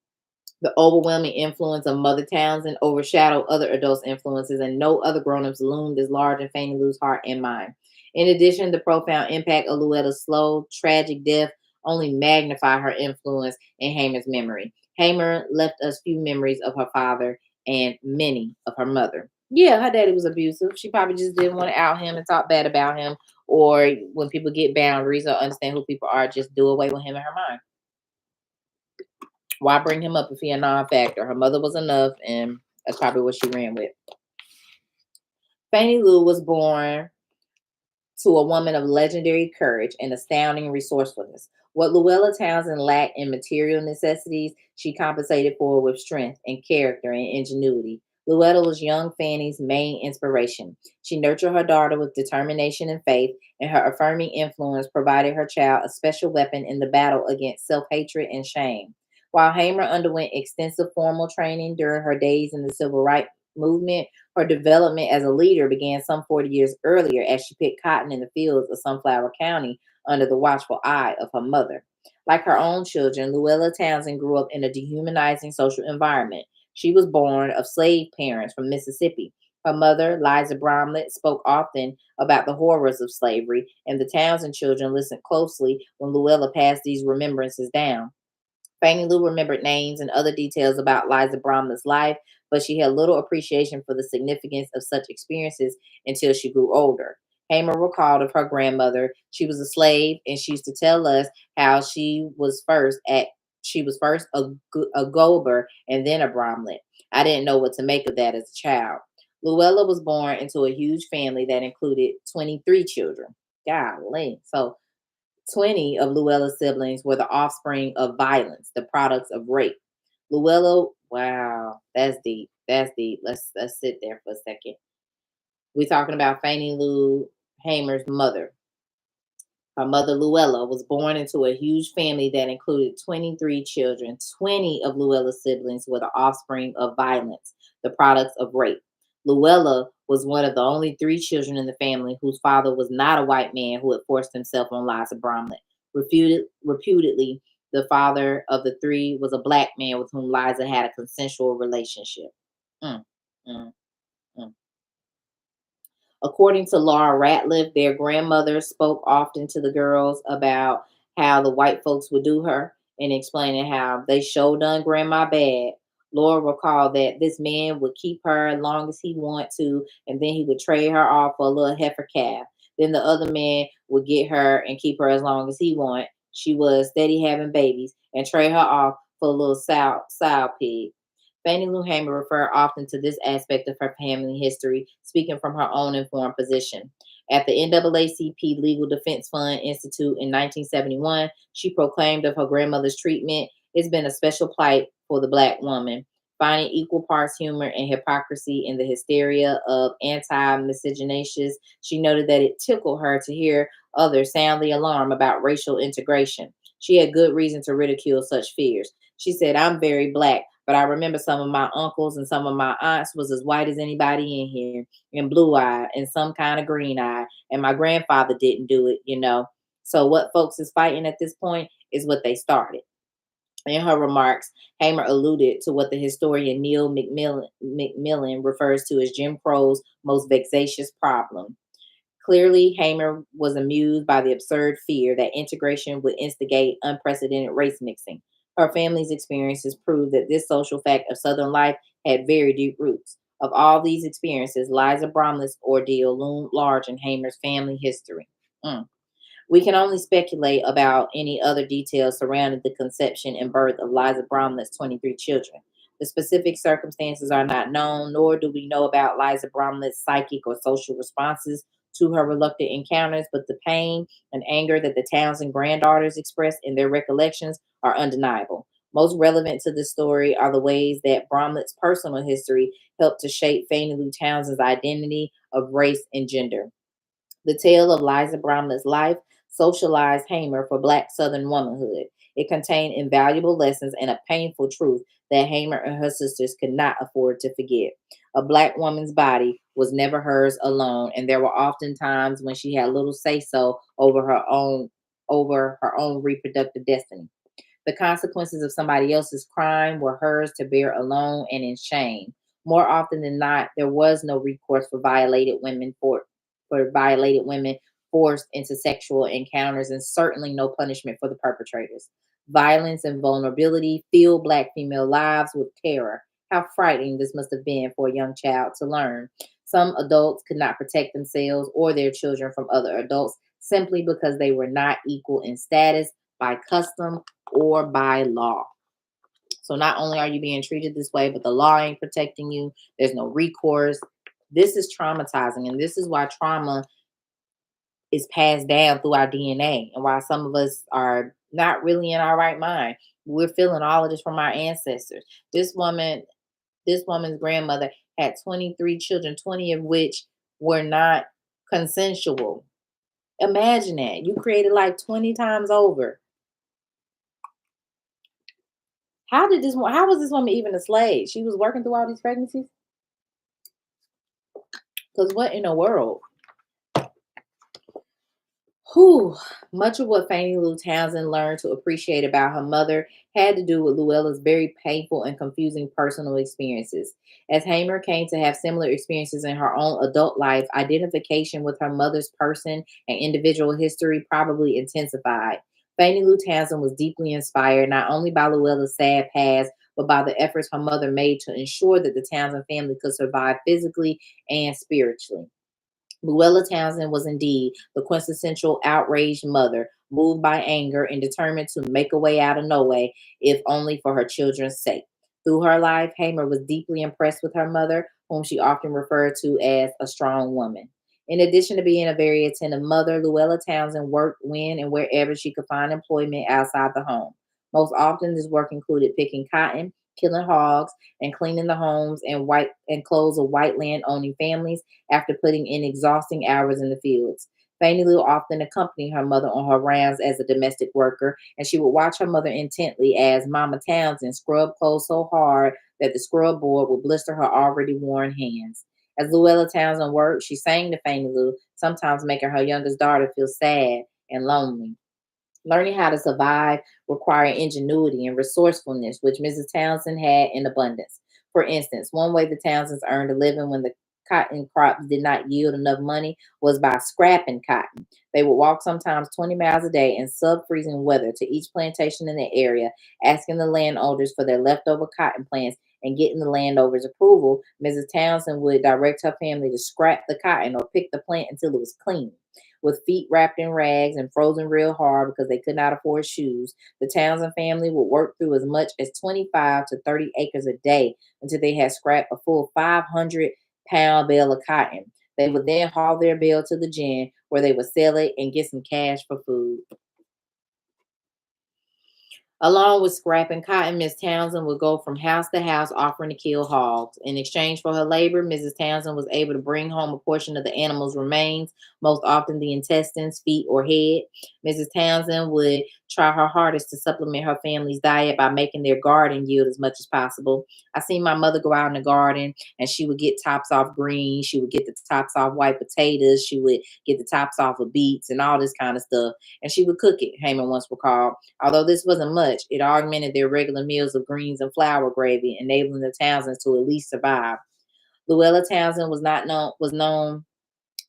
The overwhelming influence of Mother Townsend overshadowed other adults' influences, and no other grown-ups loomed as large in Fannie Lou's heart and mind. In addition, the profound impact of Luella's slow, tragic death only magnified her influence in Hamer's memory. Hamer left us few memories of her father and many of her mother. Yeah, her daddy was abusive. She probably just didn't want to out him and talk bad about him, or when people get boundaries or understand who people are, just do away with him in her mind. Why bring him up if he a non-factor? Her mother was enough, and that's probably what she ran with. Fannie Lou was born to a woman of legendary courage and astounding resourcefulness. What Luella Townsend lacked in material necessities, she compensated for with strength and character and ingenuity. Luella was young Fannie's main inspiration. She nurtured her daughter with determination and faith, and her affirming influence provided her child a special weapon in the battle against self hatred and shame. While Hamer underwent extensive formal training during her days in the civil rights movement, her development as a leader began some 40 years earlier as she picked cotton in the fields of Sunflower County under the watchful eye of her mother. Like her own children, Luella Townsend grew up in a dehumanizing social environment. She was born of slave parents from Mississippi. Her mother, Liza Bromlett, spoke often about the horrors of slavery, and the Townsend children listened closely when Luella passed these remembrances down. Fannie Lou remembered names and other details about Liza Bromley's life, but she had little appreciation for the significance of such experiences until she grew older. Hamer recalled of her grandmother, she was a slave, and she used to tell us how she was first a Gober and then a Bromley. I didn't know what to make of that as a child. Luella was born into a huge family that included 23 children. Golly. So 20 of Luella's siblings were the offspring of violence, the products of rape. Luella, wow, that's deep. That's deep. Let's sit there for a second. We're talking about Fannie Lou Hamer's mother. Her mother, Luella, was born into a huge family that included 23 children. 20 of Luella's siblings were the offspring of violence, the products of rape. Luella was one of the only three children in the family whose father was not a white man who had forced himself on Liza Bromley. Reputedly, the father of the three was a black man with whom Liza had a consensual relationship. Mm, mm, mm. According to Laura Ratliff, their grandmother spoke often to the girls about how the white folks would do her and explaining how they sure done grandma bad. Laura recalled that this man would keep her as long as he wanted to, and then he would trade her off for a little heifer calf. Then the other man would get her and keep her as long as he wanted. She was steady having babies and trade her off for a little sow pig. Fannie Lou Hamer referred often to this aspect of her family history, speaking from her own informed position. At the NAACP Legal Defense Fund Institute in 1971, she proclaimed of her grandmother's treatment, it's been a special plight for the Black woman, finding equal parts humor and hypocrisy in the hysteria of anti-miscegenations. She noted that it tickled her to hear others sound the alarm about racial integration. She had good reason to ridicule such fears. She said, I'm very Black, but I remember some of my uncles and some of my aunts was as white as anybody in here, and blue eyed and some kind of green eye. And my grandfather didn't do it. So what folks is fighting at this point is what they started. In her remarks, Hamer alluded to what the historian Neil McMillan refers to as Jim Crow's most vexatious problem. Clearly, Hamer was amused by the absurd fear that integration would instigate unprecedented race mixing. Her family's experiences proved that this social fact of Southern life had very deep roots. Of all these experiences, Liza Bromley's ordeal loomed large in Hamer's family history. Mm. We can only speculate about any other details surrounding the conception and birth of Liza Bromley's 23 children. The specific circumstances are not known, nor do we know about Liza Bromley's psychic or social responses to her reluctant encounters, but the pain and anger that the Townsend granddaughters expressed in their recollections are undeniable. Most relevant to this story are the ways that Bromley's personal history helped to shape Fannie Lou Townsend's identity of race and gender. The tale of Liza Bromley's life socialized Hamer for Black Southern womanhood. It contained invaluable lessons and a painful truth that Hamer and her sisters could not afford to forget. A Black woman's body was never hers alone, and there were often times when she had little say so over her own reproductive destiny. The consequences of somebody else's crime were hers to bear alone and in shame. More often than not, there was no recourse for violated women forced into sexual encounters, and certainly no punishment for the perpetrators. Violence and vulnerability filled Black female lives with terror. How frightening this must have been for a young child to learn. Some adults could not protect themselves or their children from other adults simply because they were not equal in status by custom or by law. So not only are you being treated this way, but the law ain't protecting you. There's no recourse. This is traumatizing, and this is why trauma is passed down through our DNA, and why some of us are not really in our right mind. We're feeling all of this from our ancestors. This woman, this woman's grandmother had 23 children, 20 of which were not consensual. Imagine that. You created like 20 times over. How was this woman even a slave? She was working through all these pregnancies? Because what in the world? Whew. Much of what Fannie Lou Townsend learned to appreciate about her mother had to do with Luella's very painful and confusing personal experiences. As Hamer came to have similar experiences in her own adult life, identification with her mother's person and individual history probably intensified. Fannie Lou Townsend was deeply inspired not only by Luella's sad past, but by the efforts her mother made to ensure that the Townsend family could survive physically and spiritually. Luella Townsend was indeed the quintessential outraged mother, moved by anger and determined to make a way out of no way, if only for her children's sake. Through her life, Hamer was deeply impressed with her mother, whom she often referred to as a strong woman. In addition to being a very attentive mother, Luella Townsend worked when and wherever she could find employment outside the home. Most often, this work included picking cotton, killing hogs, and cleaning the homes and clothes of white land owning families after putting in exhausting hours in the fields. Fannie Lou often accompanied her mother on her rounds as a domestic worker, and she would watch her mother intently as Mama Townsend scrubbed clothes so hard that the scrub board would blister her already worn hands. As Luella Townsend worked, she sang to Fannie Lou, sometimes making her youngest daughter feel sad and lonely. Learning how to survive required ingenuity and resourcefulness, which Mrs. Townsend had in abundance. For instance, one way the Townsends earned a living when the cotton crops did not yield enough money was by scrapping cotton. They would walk sometimes 20 miles a day in sub freezing weather to each plantation in the area, asking the landowners for their leftover cotton plants and getting the landowners' approval. Mrs. Townsend would direct her family to scrap the cotton or pick the plant until it was clean. With feet wrapped in rags and frozen real hard because they could not afford shoes, the Townsend family would work through as much as 25 to 30 acres a day until they had scrapped a full 500-pound bale of cotton. They would then haul their bale to the gin where they would sell it and get some cash for food. Along with scrapping cotton, Miss Townsend would go from house to house offering to kill hogs. In exchange for her labor, Mrs. Townsend was able to bring home a portion of the animal's remains, most often the intestines, feet, or head. Mrs. Townsend would try her hardest to supplement her family's diet by making their garden yield as much as possible. I seen my mother go out in the garden and she would get tops off greens, she would get the tops off white potatoes, she would get the tops off of beets and all this kind of stuff. And she would cook it, Heyman once recalled. Although this wasn't much, it augmented their regular meals of greens and flour gravy, enabling the Townsends to at least survive. Luella Townsend was known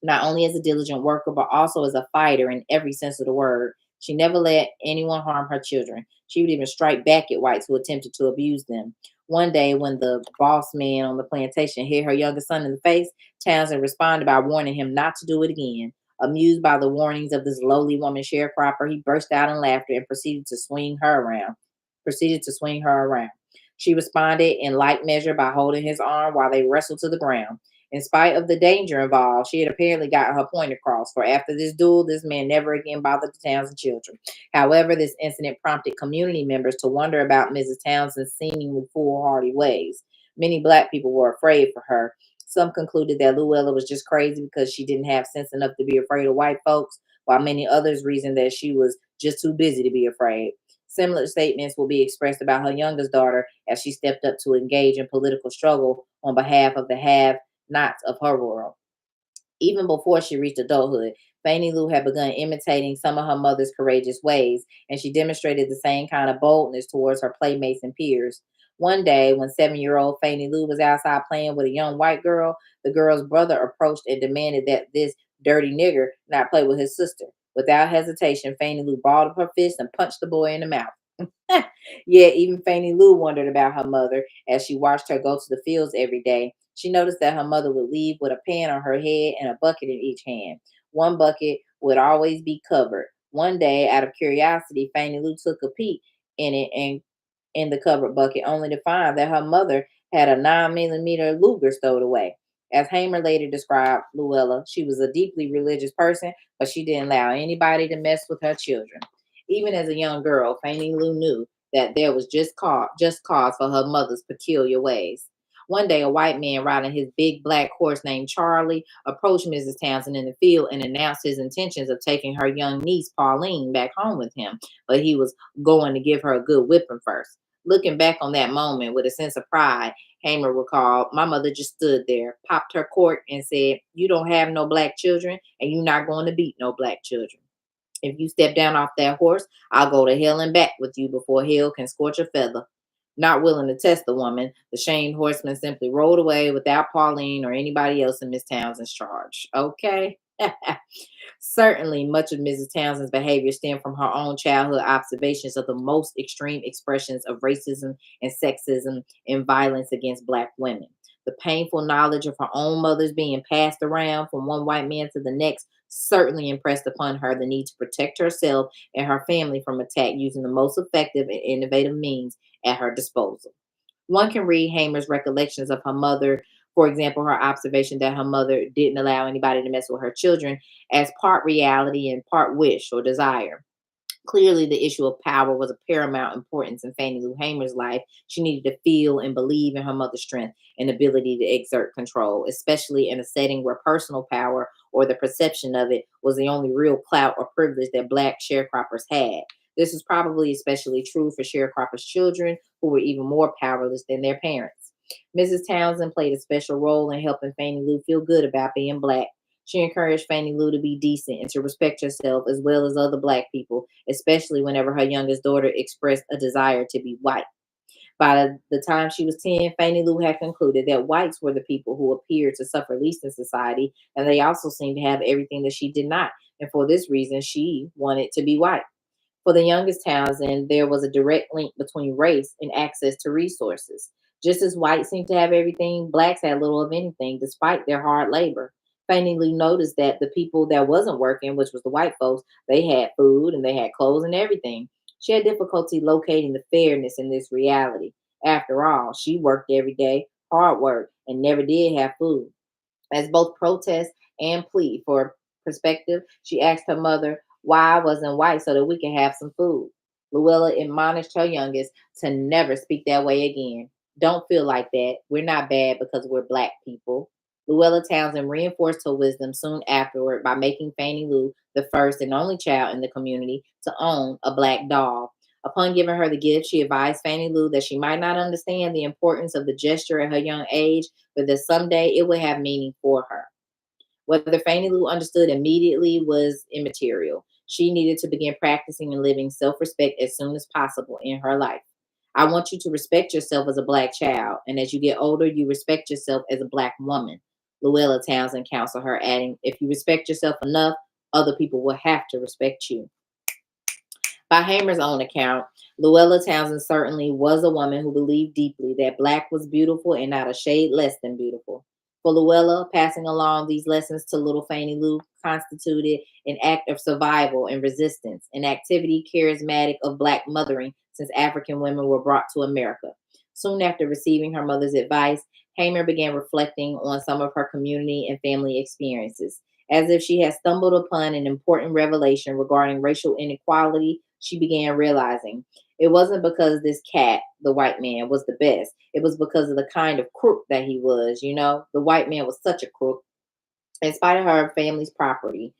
not only as a diligent worker, but also as a fighter in every sense of the word. She never let anyone harm her children. She would even strike back at whites who attempted to abuse them. One day, when the boss man on the plantation hit her youngest son in the face, Townsend responded by warning him not to do it again. Amused by the warnings of this lowly woman sharecropper, he burst out in laughter and Proceeded to swing her around. She responded in like measure by holding his arm while they wrestled to the ground. In spite of the danger involved, she had apparently gotten her point across, for after this duel, this man never again bothered the Townsend children. However, this incident prompted community members to wonder about Mrs. Townsend's seemingly foolhardy ways. Many black people were afraid for her. Some concluded that Luella was just crazy because she didn't have sense enough to be afraid of white folks, while many others reasoned that she was just too busy to be afraid. Similar statements will be expressed about her youngest daughter as she stepped up to engage in political struggle on behalf of the have nots of her world. Even before she reached adulthood, Fannie Lou had begun imitating some of her mother's courageous ways, and she demonstrated the same kind of boldness towards her playmates and peers. One day, when 7-year-old Fannie Lou was outside playing with a young white girl, the girl's brother approached and demanded that this dirty nigger not play with his sister. Without hesitation, Fannie Lou balled up her fist and punched the boy in the mouth. Yet, even Fannie Lou wondered about her mother as she watched her go to the fields every day. She noticed that her mother would leave with a pan on her head and a bucket in each hand. One bucket would always be covered. One day, out of curiosity, Fannie Lou took a peek in it and in the covered bucket, only to find that her mother had a 9 millimeter Luger stowed away. As Hamer later described Luella, she was a deeply religious person, but she didn't allow anybody to mess with her children. Even as a young girl, Fannie Lou knew that there was just cause for her mother's peculiar ways. One day, a white man riding his big black horse named Charlie approached Mrs. Townsend in the field and announced his intentions of taking her young niece, Pauline, back home with him, but he was going to give her a good whipping first. Looking back on that moment with a sense of pride, Hamer recalled, my mother just stood there, popped her cork, and said, you don't have no black children, and you're not going to beat no black children. If you step down off that horse, I'll go to hell and back with you before hell can scorch a feather. Not willing to test the woman, the shamed horseman simply rode away without Pauline or anybody else in Miss Townsend's charge. Okay. Certainly, much of Mrs. Townsend's behavior stemmed from her own childhood observations of the most extreme expressions of racism and sexism and violence against Black women. The painful knowledge of her own mother's being passed around from one white man to the next certainly impressed upon her the need to protect herself and her family from attack using the most effective and innovative means at her disposal. One can read Hamer's recollections of her mother, for example, her observation that her mother didn't allow anybody to mess with her children, as part reality and part wish or desire. Clearly, the issue of power was of paramount importance in Fannie Lou Hamer's life. She needed to feel and believe in her mother's strength and ability to exert control, especially in a setting where personal power or the perception of it was the only real clout or privilege that Black sharecroppers had. This was probably especially true for sharecroppers' children, who were even more powerless than their parents. Mrs. Townsend played a special role in helping Fannie Lou feel good about being Black. She encouraged Fannie Lou to be decent and to respect herself as well as other Black people, especially whenever her youngest daughter expressed a desire to be white. By the time she was 10, Fannie Lou had concluded that whites were the people who appeared to suffer least in society, and they also seemed to have everything that she did not. And for this reason, she wanted to be white. For the youngest Townsend, there was a direct link between race and access to resources. Just as whites seemed to have everything, Blacks had little of anything, despite their hard labor. Fannie Lou noticed that the people that wasn't working, which was the white folks, they had food and they had clothes and everything. She had difficulty locating the fairness in this reality. After all, she worked every day, hard work, and never did have food. As both protest and plea for perspective, she asked her mother why I wasn't white so that we could have some food. Luella admonished her youngest to never speak that way again. Don't feel like that. We're not bad because we're Black people. Luella Townsend reinforced her wisdom soon afterward by making Fannie Lou the first and only child in the community to own a Black doll. Upon giving her the gift, she advised Fannie Lou that she might not understand the importance of the gesture at her young age, but that someday it would have meaning for her. Whether Fannie Lou understood immediately was immaterial. She needed to begin practicing and living self respect as soon as possible in her life. I want you to respect yourself as a Black child, and as you get older, you respect yourself as a Black woman. Luella Townsend counseled her, adding, if you respect yourself enough, other people will have to respect you. By Hamer's own account, Luella Townsend certainly was a woman who believed deeply that Black was beautiful and not a shade less than beautiful. For Luella, passing along these lessons to little Fannie Lou constituted an act of survival and resistance, an activity charismatic of Black mothering since African women were brought to America. Soon after receiving her mother's advice, Hamer began reflecting on some of her community and family experiences. As if she had stumbled upon an important revelation regarding racial inequality, she began realizing it wasn't because this cat, the white man, was the best. It was because of the kind of crook that he was. The white man was such a crook. In spite of her family's poverty,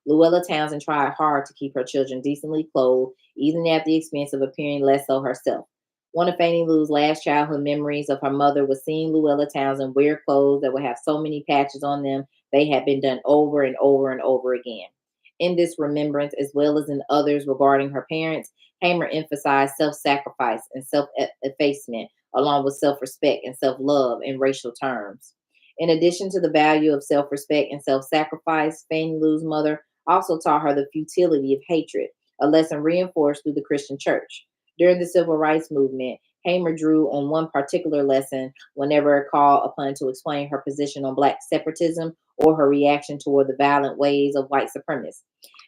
Luella Townsend tried hard to keep her children decently clothed, even at the expense of appearing less so herself. One of Fannie Lou's last childhood memories of her mother was seeing Luella Townsend wear clothes that would have so many patches on them they had been done over and over and over again. In this remembrance, as well as in others regarding her parents, Hamer emphasized self sacrifice and self effacement, along with self respect and self love in racial terms. In addition to the value of self respect and self sacrifice, Fannie Lou's mother also taught her the futility of hatred, a lesson reinforced through the Christian church. During the civil rights movement, Hamer drew on one particular lesson whenever called upon to explain her position on Black separatism or her reaction toward the violent ways of white supremacists.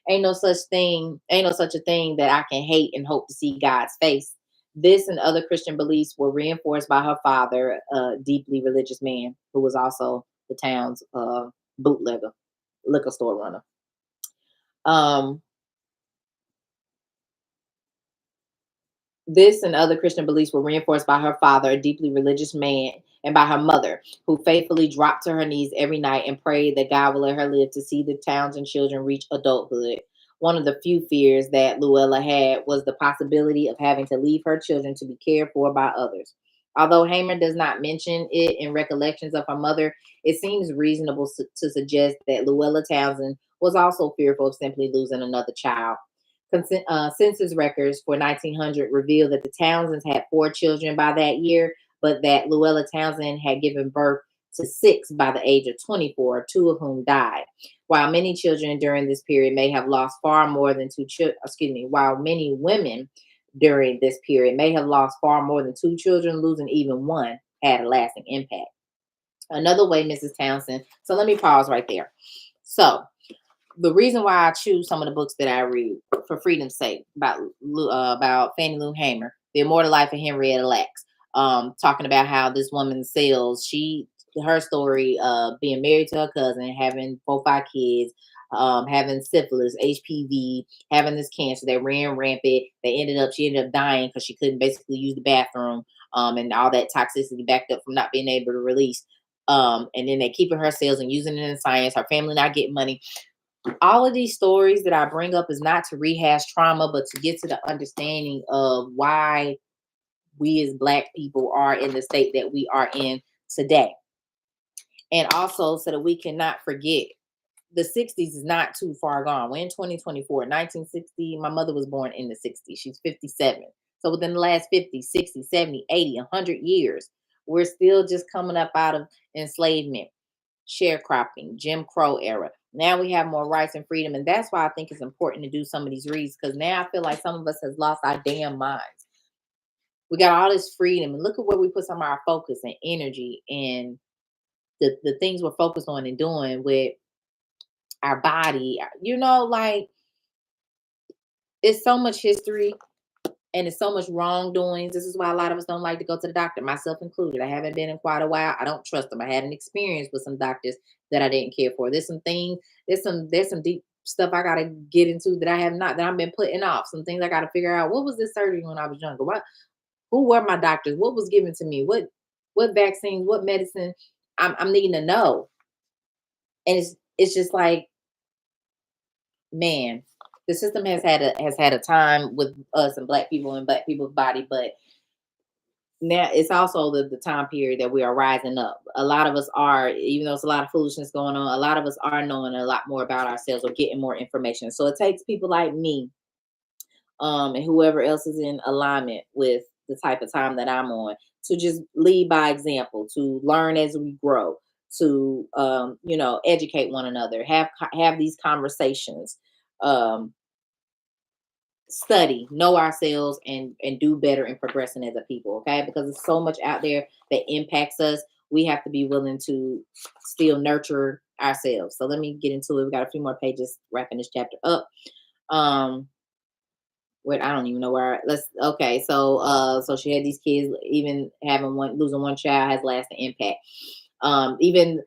Ain't no such a thing that I can hate and hope to see God's face. This and other Christian beliefs were reinforced by her father, a deeply religious man who was also the town's bootlegger, liquor store runner. Um, This and other Christian beliefs were reinforced by her father, a deeply religious man, and by her mother, who faithfully dropped to her knees every night and prayed that God would let her live to see the Townsend children reach adulthood. One of the few fears that Luella had was the possibility of having to leave her children to be cared for by others. Although Hamer does not mention it in recollections of her mother, it seems reasonable to suggest that Luella Townsend was also fearful of simply losing another child. Census records for 1900 reveal that the Townsends had four children by that year, but that Luella Townsend had given birth to 6 by the age of 24, two of whom died. While many children during this period may have lost far more than two children, excuse me, while many women during this period may have lost far more than two children, losing even one had a lasting impact. Another way, Mrs. Townsend. So let me pause right there. So the reason why I choose some of the books that I read for freedom's sake about Fannie Lou Hamer, The Immortal Life of Henrietta Lacks, talking about how this woman sells. Her story, being married to her cousin, having 4 5 kids, having syphilis, HPV, having this cancer that ran rampant. She ended up dying because she couldn't basically use the bathroom, and all that toxicity backed up from not being able to release. And then they keeping her cells and using it in science. Her family not getting money. All of these stories that I bring up is not to rehash trauma, but to get to the understanding of why we as Black people are in the state that we are in today. And also so that we cannot forget the 60s is not too far gone. We're in 2024, 1960. My mother was born in the 60s. She's 57. So within the last 50, 60, 70, 80, 100 years, we're still just coming up out of enslavement, sharecropping, Jim Crow era. Now we have more rights and freedom. And that's why I think it's important to do some of these reads, because now I feel like some of us has lost our damn minds. We got all this freedom, and look at where we put some of our focus and energy and the things we're focused on and doing with our body. Like, it's so much history and it's so much wrongdoings. This is why a lot of us don't like to go to the doctor, myself included. I haven't been in quite a while. I don't trust them. I had an experience with some doctors that I didn't care for. There's some things, there's some deep stuff I gotta get into that I have not, that I've been putting off. Some things I gotta figure out. What was this surgery when I was younger? Who were my doctors? What was given to me? What vaccines, what medicine I'm needing to know. And it's just like, man, the system has had a time with us and Black people and Black people's body, but now it's also the time period that we are rising up. A lot of us are, even though it's a lot of foolishness going on, a lot of us are knowing a lot more about ourselves or getting more information. So it takes people like me, and whoever else is in alignment with the type of time that I'm on, to just lead by example, to learn as we grow, to educate one another, have these conversations, um, study, know ourselves, and do better in progressing as a people. Okay, because there's so much out there that impacts us. We have to be willing to still nurture ourselves. So let me get into it. We got a few more pages wrapping this chapter up. Um, Wait, I don't even know where. Let's Okay. So she had these kids. Even having one, losing one child has lasting impact. Even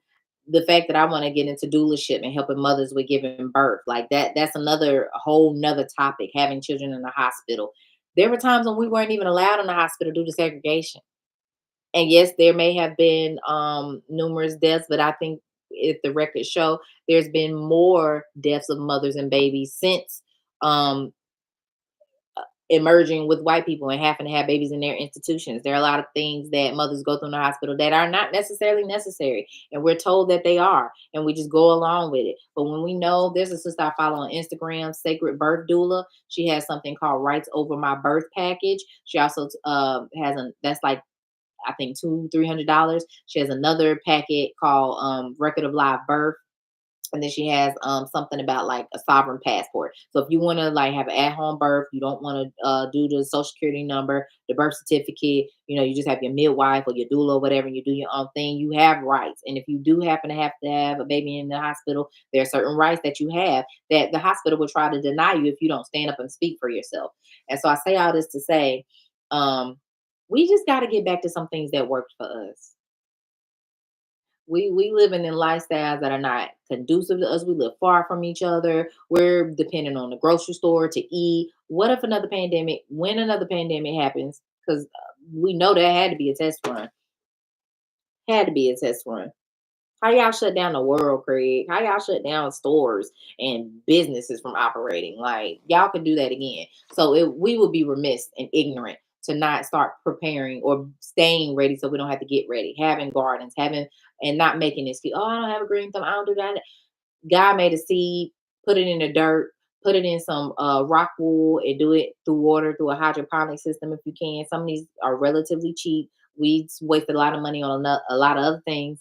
the fact that I want to get into doulaship and helping mothers with giving birth, like that's another whole nother topic. Having children in the hospital. There were times when we weren't even allowed in the hospital due to segregation. And yes, there may have been numerous deaths, but I think if the records show, there's been more deaths of mothers and babies since um emerging with white people and having to have babies in their institutions. There are a lot of things that mothers go through in the hospital that are not necessarily necessary. And we're told that they are. And we just go along with it. But when we know, there's a sister I follow on Instagram, Sacred Birth Doula. She has something called Rights Over My Birth Package. She also that's like, I think $200-300. She has another packet called Record of Live Birth, and then she has something about like a sovereign passport. So if you want to like have an at-home birth, you don't want to do the social security number, the birth certificate, you just have your midwife or your doula or whatever, and you do your own thing, you have rights. And if you do happen to have a baby in the hospital, there are certain rights that you have that the hospital will try to deny you if you don't stand up and speak for yourself. And so I say all this to say, we just got to get back to some things that worked for us. We living in lifestyles that are not conducive to us. We live far from each other. We're depending on the grocery store to eat. What if when another pandemic happens, because we know there had to be a test run. Had to be a test run. How y'all shut down the world, Craig? How y'all shut down stores and businesses from operating? Like, y'all could do that again. So we would be remiss and ignorant to not start preparing or staying ready so we don't have to get ready. Having gardens, and not making this. Oh, I don't have a green thumb. I don't do that. God made a seed, put it in the dirt, put it in some rock wool, and do it through water, through a hydroponic system if you can. Some of these are relatively cheap. We wasted a lot of money on a lot of other things.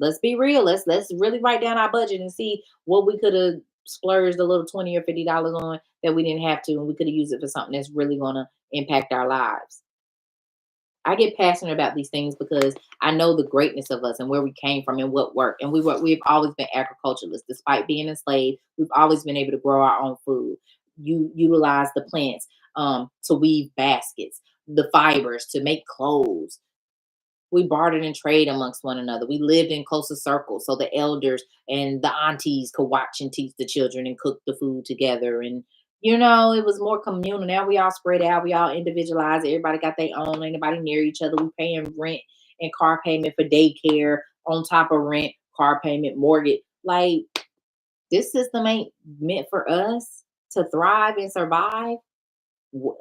Let's be real. Let's really write down our budget and see what we could have splurged a little $20 or $50 on that we didn't have to, and we could have used it for something that's really gonna impact our lives. I get passionate about these things because I know the greatness of us and where we came from and what worked. And we've always been agriculturalists, despite being enslaved. We've always been able to grow our own food. You utilize the plants to weave baskets, the fibers to make clothes. We bartered and trade amongst one another. We lived in closer circles so the elders and the aunties could watch and teach the children and cook the food together. And it was more communal. Now we all spread out, we all individualized. Everybody got their own, ain't nobody near each other. We paying rent and car payment for daycare on top of rent, car payment, mortgage. Like, this system ain't meant for us to thrive and survive. W-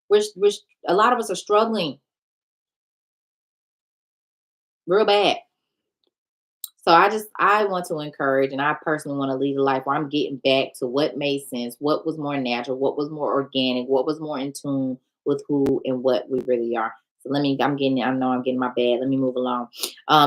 we're a lot of us are struggling real bad. So I want to encourage, and I personally want to lead a life where I'm getting back to what made sense, what was more natural, what was more organic, what was more in tune with who and what we really are. So I know I'm getting my bad. Let me move along.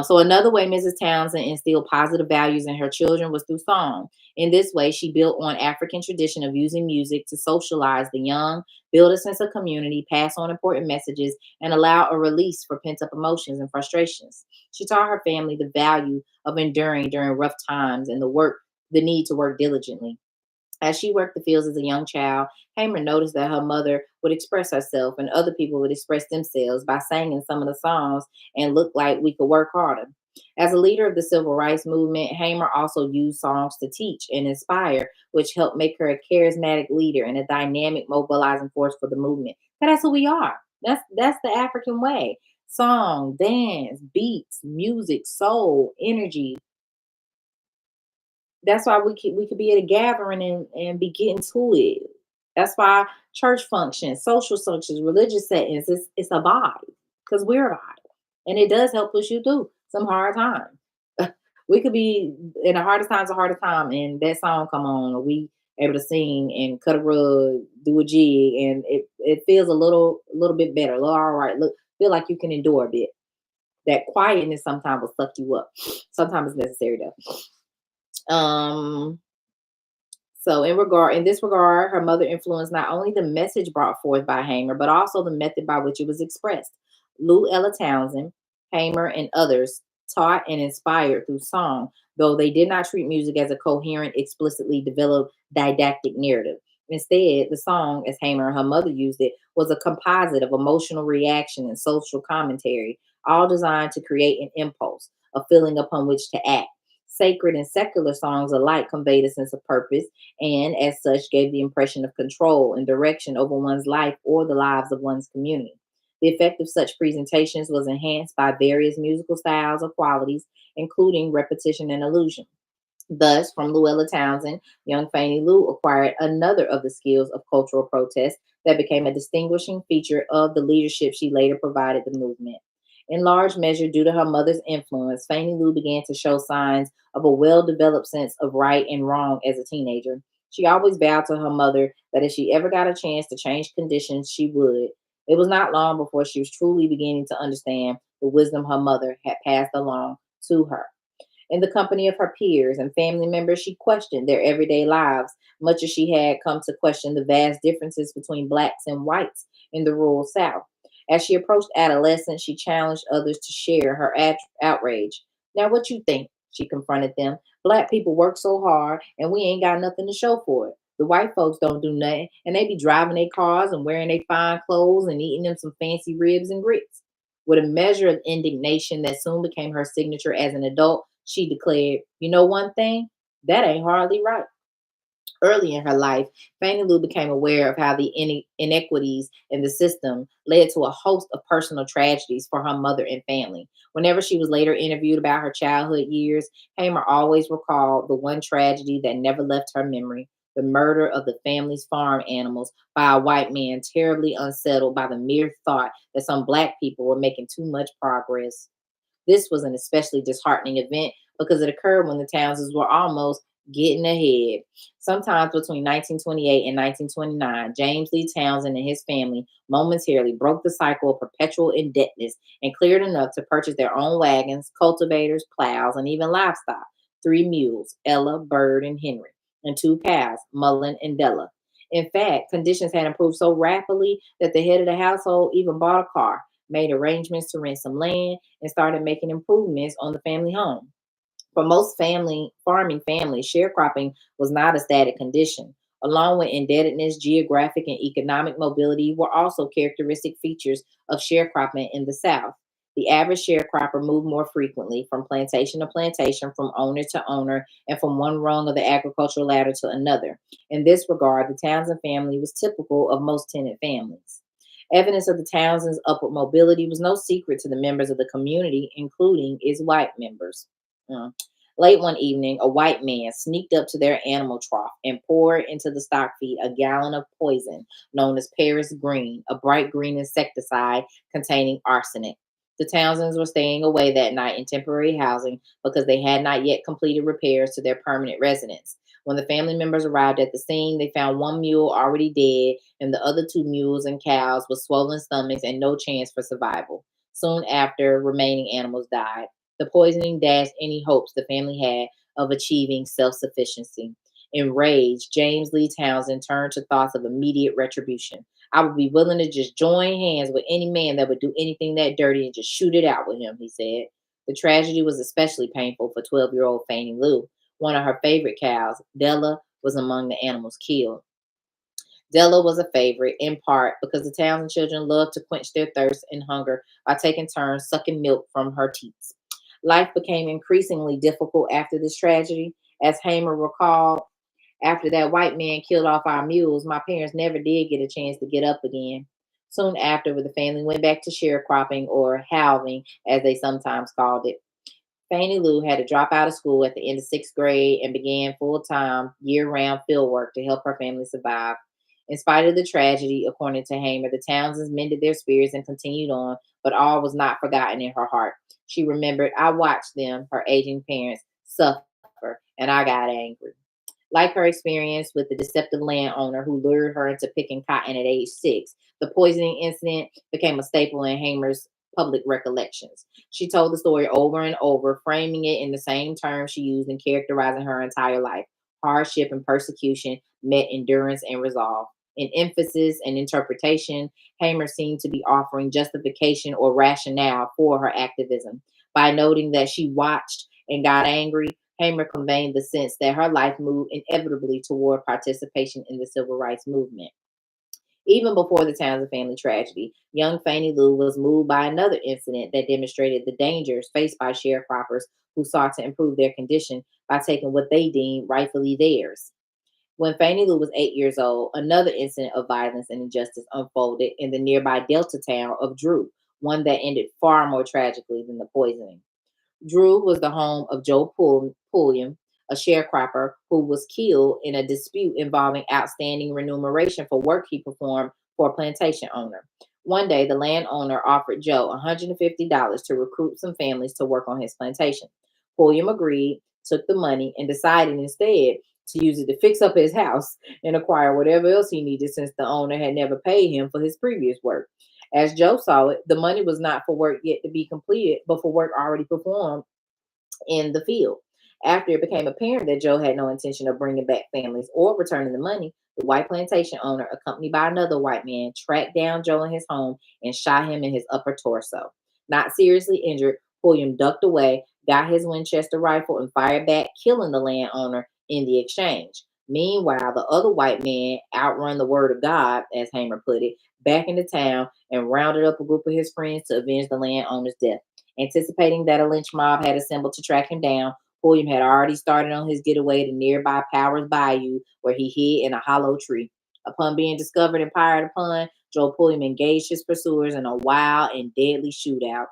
So another way Mrs. Townsend instilled positive values in her children was through song. In this way, she built on African tradition of using music to socialize the young, build a sense of community, pass on important messages, and allow a release for pent up emotions and frustrations. She taught her family the value of enduring during rough times and the need to work diligently. As she worked the fields as a young child, Hamer noticed that her mother would express herself and other people would express themselves by singing some of the songs and looked like we could work harder. As a leader of the civil rights movement, Hamer also used songs to teach and inspire, which helped make her a charismatic leader and a dynamic mobilizing force for the movement. 'Cause that's who we are. That's the African way. Song, dance, beats, music, soul, energy. That's why we could be at a gathering and be getting to it. That's why church functions, social functions, religious settings, it's a vibe because we're a vibe, and it does help push you through some hard times. We could be in the hardest times, a hardest time, and that song come on, or we able to sing and cut a rug, do a jig, and it feels a little bit better, a little all right. Look, feel like you can endure a bit. That quietness sometimes will suck you up. Sometimes it's necessary though. Um, so in this regard, her mother influenced not only the message brought forth by Hamer, but also the method by which it was expressed. Lou Ella Townsend, Hamer, and others taught and inspired through song, though they did not treat music as a coherent, explicitly developed didactic narrative. Instead, the song, as Hamer and her mother used it, was a composite of emotional reaction and social commentary, all designed to create an impulse, a feeling upon which to act. Sacred and secular songs alike conveyed a sense of purpose and, as such, gave the impression of control and direction over one's life or the lives of one's community. The effect of such presentations was enhanced by various musical styles or qualities, including repetition and illusion. Thus, from Luella Townsend, young Fannie Lou acquired another of the skills of cultural protest that became a distinguishing feature of the leadership she later provided the movement. In large measure, due to her mother's influence, Fannie Lou began to show signs of a well developed sense of right and wrong as a teenager. She always vowed to her mother that if she ever got a chance to change conditions, she would. It was not long before she was truly beginning to understand the wisdom her mother had passed along to her. In the company of her peers and family members, she questioned their everyday lives, much as she had come to question the vast differences between blacks and whites in the rural South. As she approached adolescence, she challenged others to share her outrage. Now, what you think? She confronted them. Black people work so hard, and we ain't got nothing to show for it. The white folks don't do nothing, and they be driving their cars and wearing their fine clothes and eating them some fancy ribs and grits. With a measure of indignation that soon became her signature as an adult, she declared, "You know one thing? That ain't hardly right." Early in her life, Fannie Lou became aware of how the inequities in the system led to a host of personal tragedies for her mother and family. Whenever she was later interviewed about her childhood years, Hamer always recalled the one tragedy that never left her memory: the murder of the family's farm animals by a white man, terribly unsettled by the mere thought that some black people were making too much progress. This was an especially disheartening event because it occurred when the Townsends were almost Getting ahead. Sometimes between 1928 and 1929, James Lee Townsend and his family momentarily broke the cycle of perpetual indebtedness and cleared enough to purchase their own wagons, cultivators, plows, and even livestock. Three mules, Ella, Bird, and Henry, and two cows, Mullen and Della. In fact, conditions had improved so rapidly that the head of the household even bought a car, made arrangements to rent some land, and started making improvements on the family home. For most family farming families, sharecropping was not a static condition. Along with indebtedness, geographic and economic mobility were also characteristic features of sharecropping in the South. The average sharecropper moved more frequently from plantation to plantation, from owner to owner, and from one rung of the agricultural ladder to another. In this regard, the Townsend family was typical of most tenant families. Evidence of the Townsend's upward mobility was no secret to the members of the community, including its white members. Mm. Late one evening, a white man sneaked up to their animal trough and poured into the stock feed a gallon of poison known as Paris green, a bright green insecticide containing arsenic. The Townsends were staying away that night in temporary housing because they had not yet completed repairs to their permanent residence. When the family members arrived at the scene, they found one mule already dead and the other two mules and cows with swollen stomachs and no chance for survival. Soon after, remaining animals died. The poisoning dashed any hopes the family had of achieving self sufficiency. Enraged, James Lee Townsend turned to thoughts of immediate retribution. I would be willing to just join hands with any man that would do anything that dirty and just shoot it out with him, he said. The tragedy was especially painful for 12-year-old Fannie Lou. One of her favorite cows, Della, was among the animals killed. Della was a favorite, in part because the Townsend children loved to quench their thirst and hunger by taking turns sucking milk from her teats. Life became increasingly difficult after this tragedy. As Hamer recalled, after that white man killed off our mules, my parents never did get a chance to get up again. Soon after, the family went back to sharecropping, or halving, as they sometimes called it. Fannie Lou had to drop out of school at the end of sixth grade and began full time, year round field work to help her family survive. In spite of the tragedy, according to Hamer, the Townsends mended their spirits and continued on, but all was not forgotten in her heart. She remembered, I watched them, her aging parents, suffer, and I got angry. Like her experience with the deceptive landowner who lured her into picking cotton at age 6, the poisoning incident became a staple in Hamer's public recollections. She told the story over and over, framing it in the same terms she used in characterizing her entire life. Hardship and persecution met endurance and resolve. In emphasis and interpretation, Hamer seemed to be offering justification or rationale for her activism. By noting that she watched and got angry, Hamer conveyed the sense that her life moved inevitably toward participation in the civil rights movement. Even before the Townsend family tragedy, young Fannie Lou was moved by another incident that demonstrated the dangers faced by sharecroppers who sought to improve their condition by taking what they deemed rightfully theirs. When Fannie Lou was 8 years old, another incident of violence and injustice unfolded in the nearby Delta town of Drew, one that ended far more tragically than the poisoning. Drew was the home of Joe Pulliam, a sharecropper who was killed in a dispute involving outstanding remuneration for work he performed for a plantation owner. One day, the landowner offered Joe $150 to recruit some families to work on his plantation. Pulliam agreed, took the money, and decided instead to use it to fix up his house and acquire whatever else he needed since the owner had never paid him for his previous work. As Joe saw it, the money was not for work yet to be completed, but for work already performed in the field. After it became apparent that Joe had no intention of bringing back families or returning the money, the white plantation owner, accompanied by another white man, tracked down Joe in his home and shot him in his upper torso. Not seriously injured, William ducked away, got his Winchester rifle, and fired back, killing the landowner in the exchange. Meanwhile, the other white man outrun the word of God, as Hamer put it, back into town and rounded up a group of his friends to avenge the landowner's death. Anticipating that a lynch mob had assembled to track him down, William had already started on his getaway to nearby Powers Bayou, where he hid in a hollow tree. Upon being discovered and fired upon, Joe Pulliam engaged his pursuers in a wild and deadly shootout.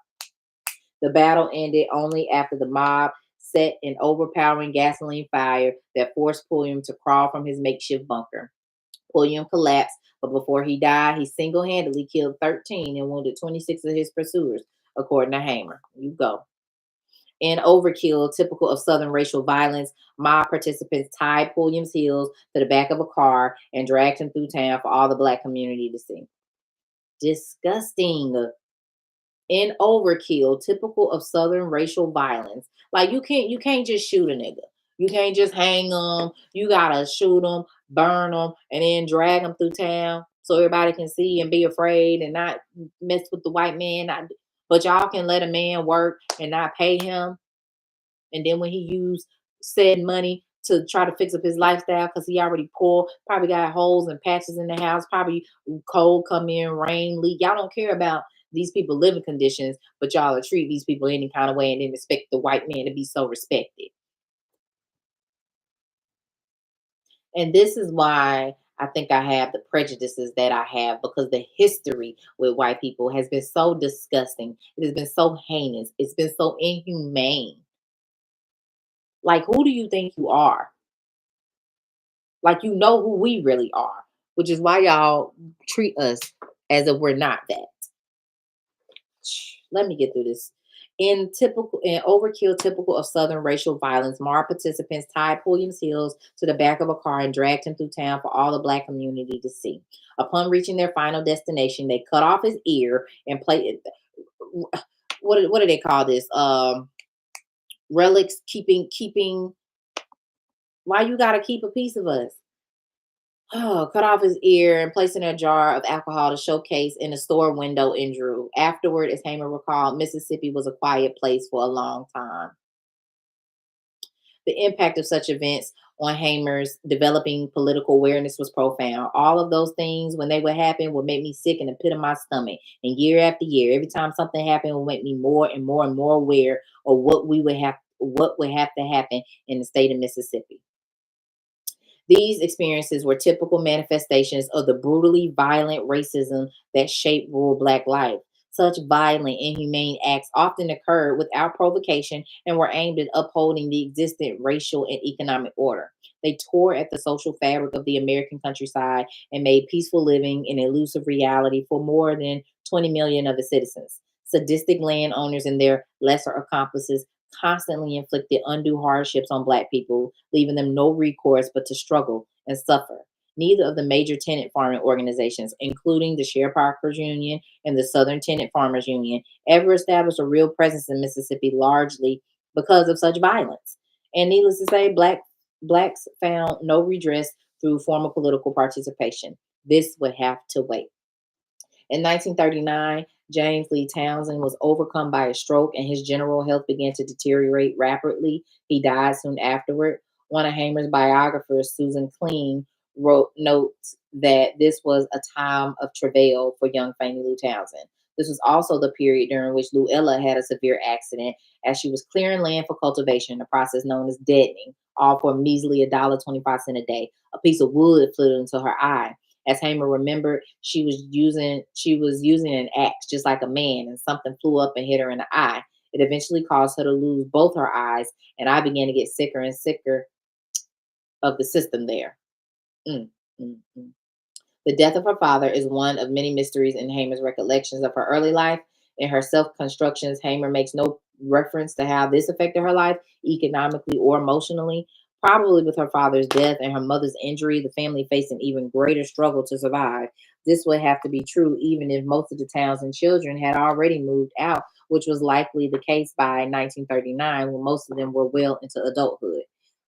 The battle ended only after the mob set an overpowering gasoline fire that forced Pulliam to crawl from his makeshift bunker. Pulliam collapsed, but before he died, he single handedly killed 13 and wounded 26 of his pursuers, according to Hamer. You go. In Overkill, typical of Southern racial violence, mob participants tied Williams' heels to the back of a car and dragged him through town for all the black community to see. Disgusting. In Overkill, typical of Southern racial violence. Like you can't just shoot a nigga. You can't just hang them. You gotta shoot them, burn them, and then drag them through town so everybody can see and be afraid and not mess with the white man. But y'all can let a man work and not pay him, and then when he used said money to try to fix up his lifestyle because he already poor, probably got holes and patches in the house, probably cold come in, rain, leak. Y'all don't care about these people living conditions, but y'all will treat these people any kind of way and then expect the white man to be so respected. And this is why I think I have the prejudices that I have, because the history with white people has been so disgusting. It has been so heinous. It's been so inhumane. Like, who do you think you are? Like, you know who we really are, which is why y'all treat us as if we're not that. Let me get through this. In overkill typical of Southern racial violence, Mar participants tied Williams' heels to the back of a car and dragged him through town for all the black community to see. Upon reaching their final destination, they cut off his ear and played what do they call this? Relics keeping. Why you gotta keep a piece of us? Oh, cut off his ear and placed in a jar of alcohol to showcase in a store window in Drew. Afterward, as Hamer recalled, Mississippi was a quiet place for a long time. The impact of such events on Hamer's developing political awareness was profound. All of those things, when they would happen, would make me sick in the pit of my stomach. And year after year, every time something happened, would make me more and more and more aware of what would have to happen in the state of Mississippi. These experiences were typical manifestations of the brutally violent racism that shaped rural Black life. Such violent, inhumane acts often occurred without provocation and were aimed at upholding the existing racial and economic order. They tore at the social fabric of the American countryside and made peaceful living an elusive reality for more than 20 million of its citizens. Sadistic landowners and their lesser accomplices constantly inflicted undue hardships on Black people, leaving them no recourse but to struggle and suffer. Neither of the major tenant farming organizations, including the Sharecroppers Union and the Southern Tenant Farmers Union, ever established a real presence in Mississippi, largely because of such violence. And needless to say, Blacks found no redress through formal political participation. This would have to wait. In 1939, James Lee Townsend was overcome by a stroke and his general health began to deteriorate rapidly. He died soon afterward. One of Hamer's biographers, Susan Kleen, wrote notes that this was a time of travail for young Fannie Lou Townsend. This was also the period during which Luella had a severe accident as she was clearing land for cultivation, a process known as deadening, all for a measly $1.25 a day. A piece of wood flew into her eye. As Hamer remembered, she was using an axe just like a man, and something flew up and hit her in the eye. It eventually caused her to lose both her eyes, and I began to get sicker and sicker of the system there. Mm, mm, mm. The death of her father is one of many mysteries in Hamer's recollections of her early life. In her self constructions, Hamer makes no reference to how this affected her life, economically or emotionally. Probably with her father's death and her mother's injury, the family faced an even greater struggle to survive. This would have to be true even if most of the Townsend children had already moved out, which was likely the case by 1939 when most of them were well into adulthood.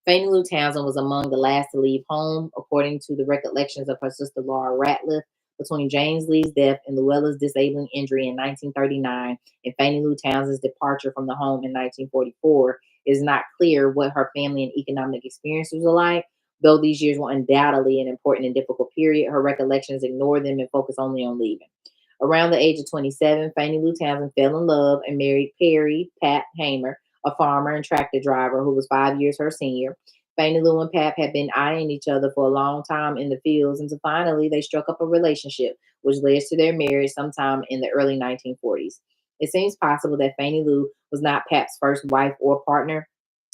Fannie Lou Townsend was among the last to leave home, according to the recollections of her sister Laura Ratliff. Between James Lee's death and Luella's disabling injury in 1939 and Fannie Lou Townsend's departure from the home in 1944, it is not clear what her family and economic experiences were like. Though these years were undoubtedly an important and difficult period, her recollections ignore them and focus only on leaving. Around the age of 27, Fannie Lou Townsend fell in love and married Perry Pat Hamer, a farmer and tractor driver who was 5 years her senior. Fannie Lou and Pap had been eyeing each other for a long time in the fields until finally they struck up a relationship, which led to their marriage sometime in the early 1940s. It seems possible that Fannie Lou was not Pap's first wife or partner.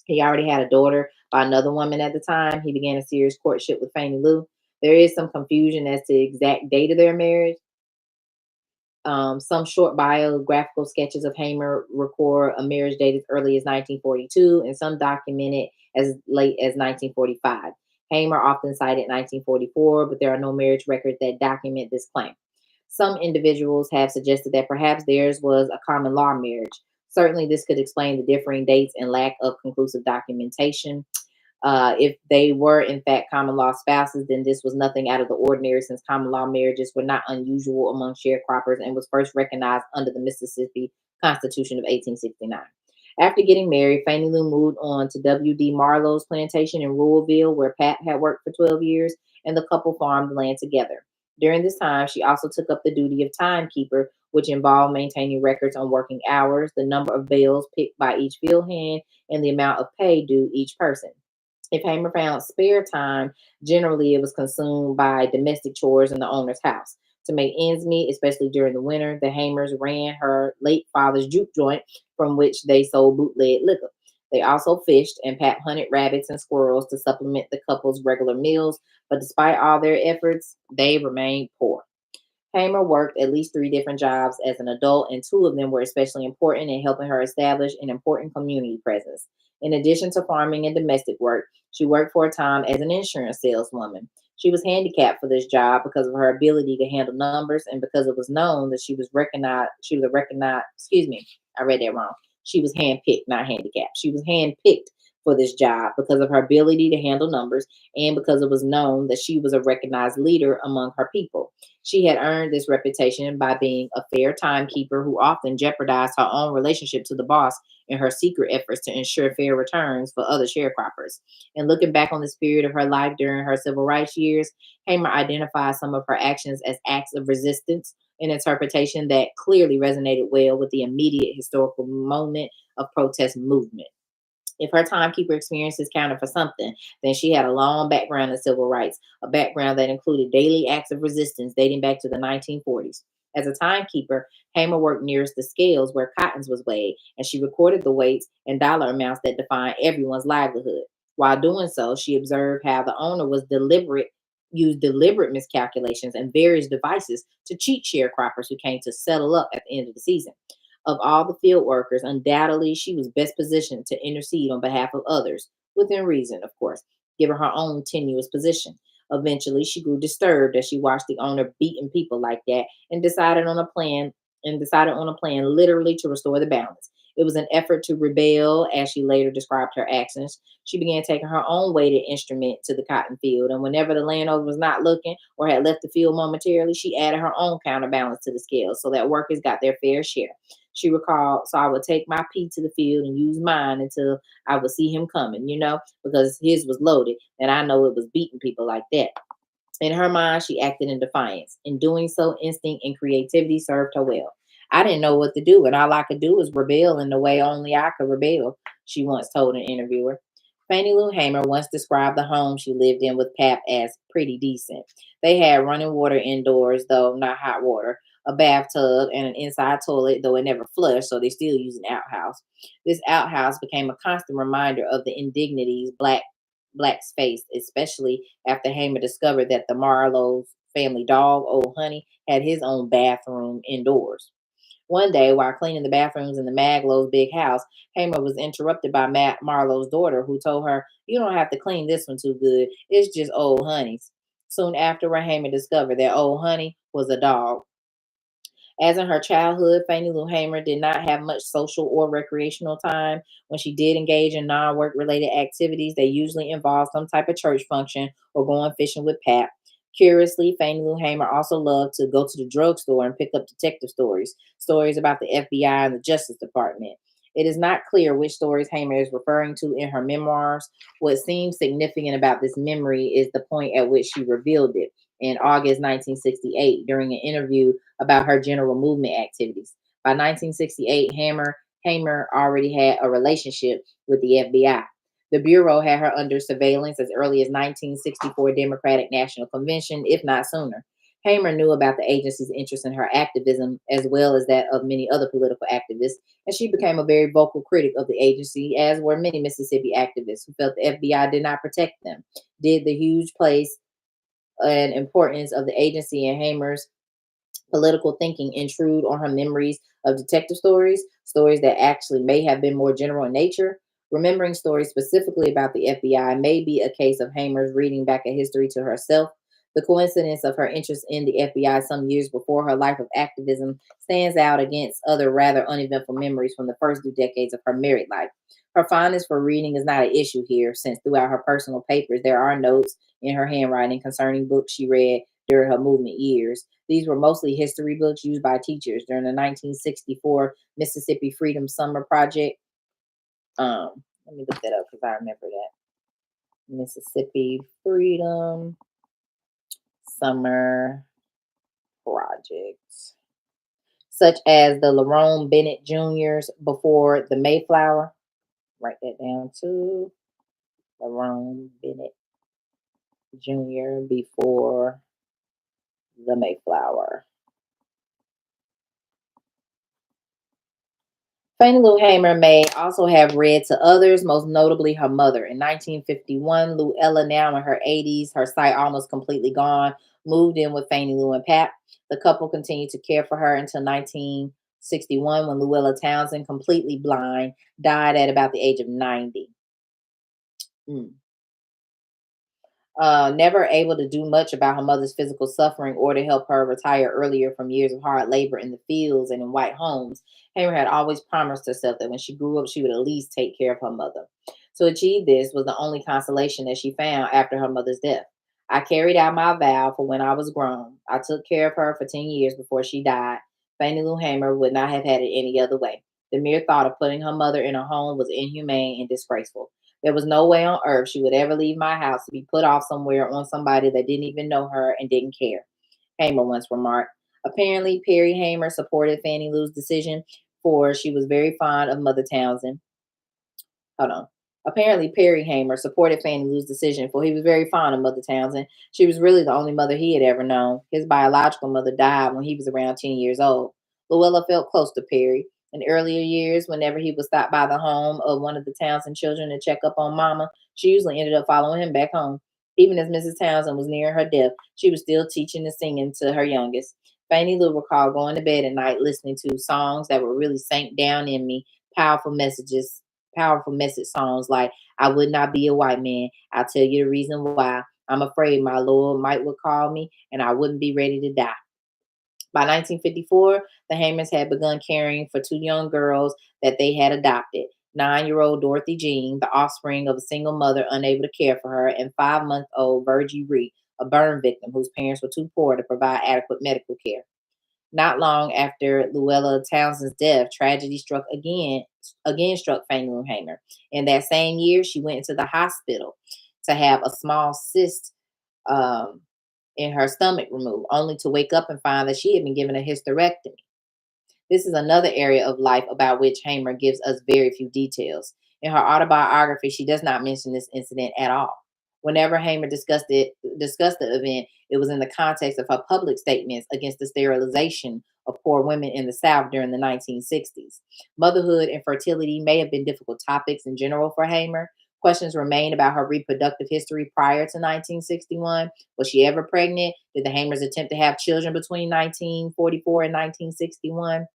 He already had a daughter by another woman at the time. He began a serious courtship with Fannie Lou. There is some confusion as to the exact date of their marriage. Some short biographical sketches of Hamer record a marriage date as early as 1942, and some documented as late as 1945. Hamer often cited 1944, but there are no marriage records that document this claim. Some individuals have suggested that perhaps theirs was a common law marriage. Certainly, this could explain the differing dates and lack of conclusive documentation. If they were, in fact, common law spouses, then this was nothing out of the ordinary since common law marriages were not unusual among sharecroppers and was first recognized under the Mississippi Constitution of 1869. After getting married, Fannie Lou moved on to W.D. Marlowe's plantation in Louisville, where Pat had worked for 12 years, and the couple farmed the land together. During this time, she also took up the duty of timekeeper, which involved maintaining records on working hours, the number of bales picked by each field hand, and the amount of pay due each person. If Hamer found spare time, generally it was consumed by domestic chores in the owner's house. To make ends meet, especially during the winter, the Hamers ran her late father's juke joint from which they sold bootleg liquor. They also fished, and Pat hunted rabbits and squirrels to supplement the couple's regular meals, but despite all their efforts, they remained poor. Hamer worked at least three different jobs as an adult, and two of them were especially important in helping her establish an important community presence. In addition to farming and domestic work, she worked for a time as an insurance saleswoman. She was handicapped for this job because of her ability to handle numbers and because it was known that she was a recognized, excuse me, I read that wrong. She was handpicked, not handicapped. She was handpicked for this job because of her ability to handle numbers and because it was known that she was a recognized leader among her people. She had earned this reputation by being a fair timekeeper who often jeopardized her own relationship to the boss in her secret efforts to ensure fair returns for other sharecroppers. And looking back on this period of her life during her civil rights years, Hamer identified some of her actions as acts of resistance, an interpretation that clearly resonated well with the immediate historical moment of protest movement. If her timekeeper experiences counted for something, then she had a long background in civil rights, a background that included daily acts of resistance dating back to the 1940s. As a timekeeper, Hamer worked nearest the scales where cottons was weighed, and she recorded the weights and dollar amounts that defined everyone's livelihood. While doing so, she observed how the owner used deliberate miscalculations and various devices to cheat sharecroppers who came to settle up at the end of the season. Of all the field workers, undoubtedly she was best positioned to intercede on behalf of others, within reason, of course, given her own tenuous position. Eventually, she grew disturbed as she watched the owner beating people like that and decided on a plan literally to restore the balance. It was an effort to rebel, as she later described her actions. She began taking her own weighted instrument to the cotton field, and whenever the landowner was not looking or had left the field momentarily, she added her own counterbalance to the scale so that workers got their fair share. She recalled, so I would take my pea to the field and use mine until I would see him coming, because his was loaded, and I know it was beating people like that. In her mind, she acted in defiance. In doing so, instinct and creativity served her well. I didn't know what to do, and all I could do was rebel in the way only I could rebel, she once told an interviewer. Fannie Lou Hamer once described the home she lived in with Pap as pretty decent. They had running water indoors, though not hot water, a bathtub, and an inside toilet, though it never flushed, so they still use an outhouse. This outhouse became a constant reminder of the indignities blacks faced, especially after Hamer discovered that the Marlowe's family dog, Old Honey, had his own bathroom indoors. One day, while cleaning the bathrooms in the Maglow's big house, Hamer was interrupted by Marlowe's daughter, who told her, "You don't have to clean this one too good. It's just Old Honey's." Soon afterward, Hamer discovered that Old Honey was a dog. As in her childhood, Fannie Lou Hamer did not have much social or recreational time. When she did engage in non work related activities, they usually involved some type of church function or going fishing with Pap. Curiously, Fannie Lou Hamer also loved to go to the drugstore and pick up detective stories about the FBI and the Justice Department. It is not clear which stories Hamer is referring to in her memoirs. What seems significant about this memory is the point at which she revealed it in August 1968 during an interview about her general movement activities. By 1968, Hamer already had a relationship with the FBI. The Bureau had her under surveillance as early as 1964 Democratic National Convention, if not sooner. Hamer knew about the agency's interest in her activism as well as that of many other political activists, and she became a very vocal critic of the agency, as were many Mississippi activists who felt the FBI did not protect them. Did the huge place and importance of the agency and Hamer's political thinking intrude on her memories of detective stories, stories that actually may have been more general in nature. Remembering stories specifically about the FBI may be a case of Hamer's reading back a history to herself. The coincidence of her interest in the FBI some years before her life of activism stands out against other rather uneventful memories from the first 2 decades of her married life. Her fondness for reading is not an issue here, since throughout her personal papers there are notes in her handwriting concerning books she read during her movement years. These were mostly history books used by teachers during the 1964 Mississippi Freedom Summer Project. Let me look that up because I remember that. Mississippi Freedom Summer Project, such as the Lerone Bennett Jr.'s Before the Mayflower. Write that down too. Lerone Bennett Jr. Before the Mayflower. Fannie Lou Hamer may also have read to others, most notably her mother. In 1951, Luella, now in her 80s, her sight almost completely gone, moved in with Fannie Lou and Pap. The couple continued to care for her until 1961 when Luella Townsend, completely blind, died at about the age of 90. Mm. Never able to do much about her mother's physical suffering or to help her retire earlier from years of hard labor in the fields and in white homes, Hamer had always promised herself that when she grew up, she would at least take care of her mother. To achieve this was the only consolation that she found after her mother's death. I carried out my vow for when I was grown. I took care of her for 10 years before she died. Fannie Lou Hamer would not have had it any other way. The mere thought of putting her mother in a home was inhumane and disgraceful. There was no way on earth she would ever leave my house to be put off somewhere on somebody that didn't even know her and didn't care, Hamer once remarked. Apparently, Perry Hamer supported Fannie Lou's decision, for she was very fond of Mother Townsend. Hold on. Apparently, Perry Hamer supported Fannie Lou's decision, for he was very fond of Mother Townsend. She was really the only mother he had ever known. His biological mother died when he was around 10 years old. Luella felt close to Perry. In earlier years, whenever he would stop by the home of one of the Townsend children to check up on Mama, she usually ended up following him back home. Even as Mrs. Townsend was near her death, she was still teaching and singing to her youngest. Fannie Lou recalled going to bed at night listening to songs that were really sank down in me, powerful messages powerful message songs like I would not be a white man. I'll tell you the reason why. I'm afraid my Lord might would call me and I wouldn't be ready to die. By 1954, the Hamers had begun caring for two young girls that they had adopted. 9-year-old Dorothy Jean, the offspring of a single mother unable to care for her, and 5-month-old Virgie Ree, a burn victim whose parents were too poor to provide adequate medical care. Not long after Luella Townsend's death, tragedy again struck Fannie Lou Hamer. In that same year, she went into the hospital to have a small cyst um, in her stomach removed, only to wake up and find that she had been given a hysterectomy. This is another area of life about which Hamer gives us very few details. In her autobiography, she does not mention this incident at all. Whenever Hamer discussed the event, it was in the context of her public statements against the sterilization of poor women in the South during the 1960s. Motherhood and fertility may have been difficult topics in general for Hamer. Questions remain about her reproductive history prior to 1961. Was she ever pregnant? Did the Hamers attempt to have children between 1944 and 1961?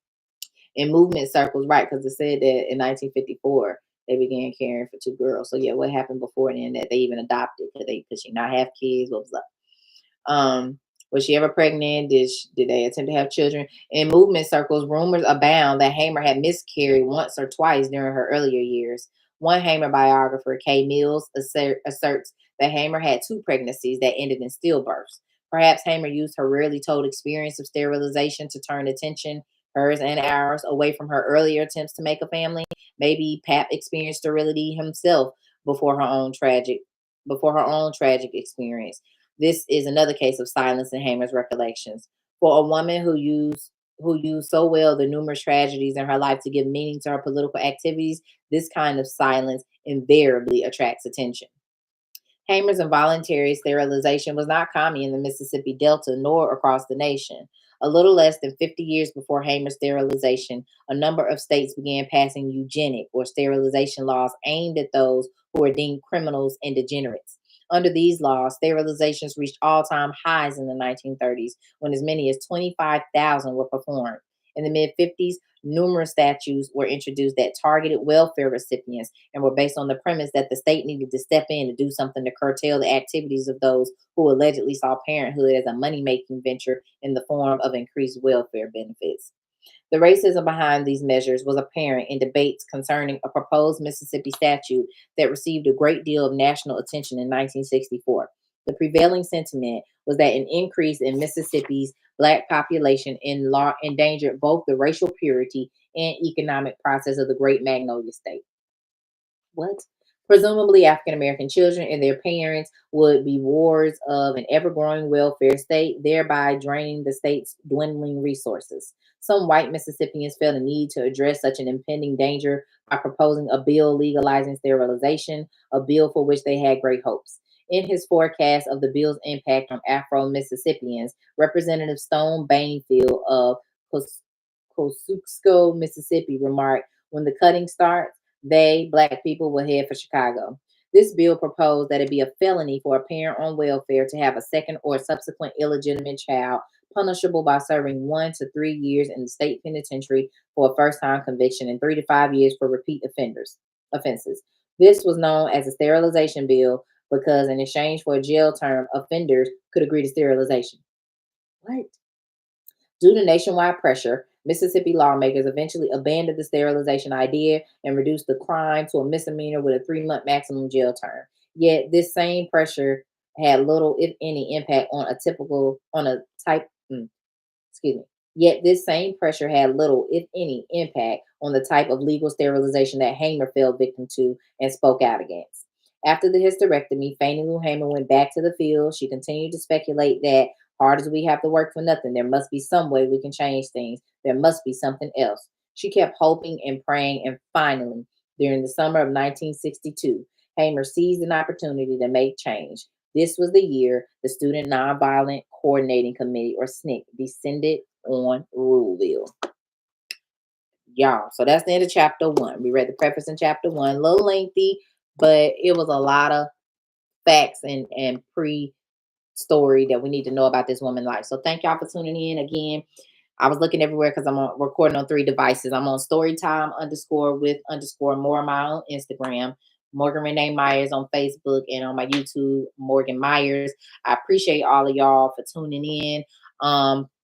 In movement circles, right? Because it said that in 1954 they began caring for two girls. So yeah, what happened before then that they even adopted? Could she not have kids? What was up? Was she ever pregnant? Did they attempt to have children? In movement circles, rumors abound that Hamer had miscarried once or twice during her earlier years. One Hamer biographer, Kay Mills, asserts that Hamer had two pregnancies that ended in stillbirths. Perhaps Hamer used her rarely told experience of sterilization to turn attention, hers and ours, away from her earlier attempts to make a family. Maybe Pap experienced sterility himself before her own tragic experience. This is another case of silence in Hamer's recollections. For a woman who used so well the numerous tragedies in her life to give meaning to her political activities, this kind of silence invariably attracts attention. Hamer's involuntary sterilization was not common in the Mississippi Delta nor across the nation. A little less than 50 years before Hamer's sterilization, a number of states began passing eugenic or sterilization laws aimed at those who were deemed criminals and degenerates. Under these laws, sterilizations reached all-time highs in the 1930s, when as many as 25,000 were performed. In the mid-50s, numerous statutes were introduced that targeted welfare recipients and were based on the premise that the state needed to step in to do something to curtail the activities of those who allegedly saw parenthood as a money-making venture in the form of increased welfare benefits. The racism behind these measures was apparent in debates concerning a proposed Mississippi statute that received a great deal of national attention in 1964. The prevailing sentiment was that an increase in Mississippi's black population endangered both the racial purity and economic process of the Great Magnolia State. What? Presumably, African American children and their parents would be wards of an ever growing welfare state, thereby draining the state's dwindling resources. Some white Mississippians felt a need to address such an impending danger by proposing a bill legalizing sterilization, a bill for which they had great hopes. In his forecast of the bill's impact on Afro Mississippians, Representative Stone Bainfield of Kosciuszko, Mississippi, remarked, "When the cutting starts, they, black people, will head for Chicago." This bill proposed that it be a felony for a parent on welfare to have a second or subsequent illegitimate child, punishable by serving 1 to 3 years in the state penitentiary for a first time conviction and 3 to 5 years for repeat offenses. This was known as a sterilization bill because, in exchange for a jail term, offenders could agree to sterilization. What? Due to nationwide pressure, Mississippi lawmakers eventually abandoned the sterilization idea and reduced the crime to a misdemeanor with a 3-month maximum jail term. Yet this same pressure had little, if any, impact on a typical on a type excuse me. Yet this same pressure had little, if any, impact on the type of legal sterilization that Hamer fell victim to and spoke out against. After the hysterectomy, Fannie Lou Hamer went back to the field. She continued to speculate that, hard as we have to work for nothing, there must be some way we can change things. There must be something else. She kept hoping and praying, and finally, during the summer of 1962, Hamer seized an opportunity to make change. This was the year the Student Nonviolent Coordinating Committee, or SNCC, descended on Ruleville. Y'all, so that's the end of chapter 1. We read the preface in chapter 1, a little lengthy, but it was a lot of facts and pre-story that we need to know about this woman's life. So thank y'all for tuning in again. I was looking everywhere because I'm recording on 3 devices. I'm on storytime_with_more my own Instagram, Morgan Renee Myers on Facebook, and on my YouTube, Morgan Myers. I appreciate all of y'all for tuning in.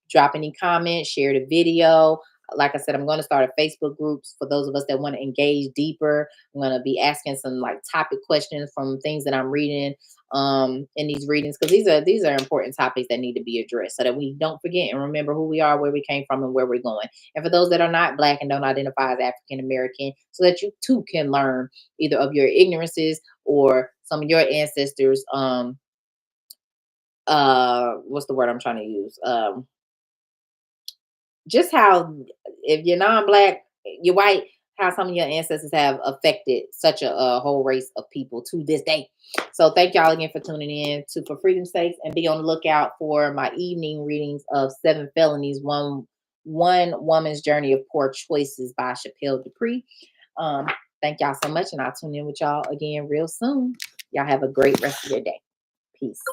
Drop any comments, share the video. Like I said, I'm going to start a Facebook groups for those of us that want to engage deeper. I'm going to be asking some like topic questions from things that I'm reading in these readings, because these are important topics that need to be addressed so that we don't forget and remember who we are, where we came from, and where we're going. And for those that are not Black and don't identify as African American, so that you too can learn either of your ignorances or some of your ancestors what's the word I'm trying to use, just how, if you're non-Black, you're white, how some of your ancestors have affected such a whole race of people to this day. So thank y'all again for tuning in to For Freedom's Sake, and be on the lookout for my evening readings of 7 Felonies, One Woman's Journey of Poor Choices by Chappelle Dupree. Thank y'all so much, and I'll tune in with y'all again real soon. Y'all have a great rest of your day. Peace.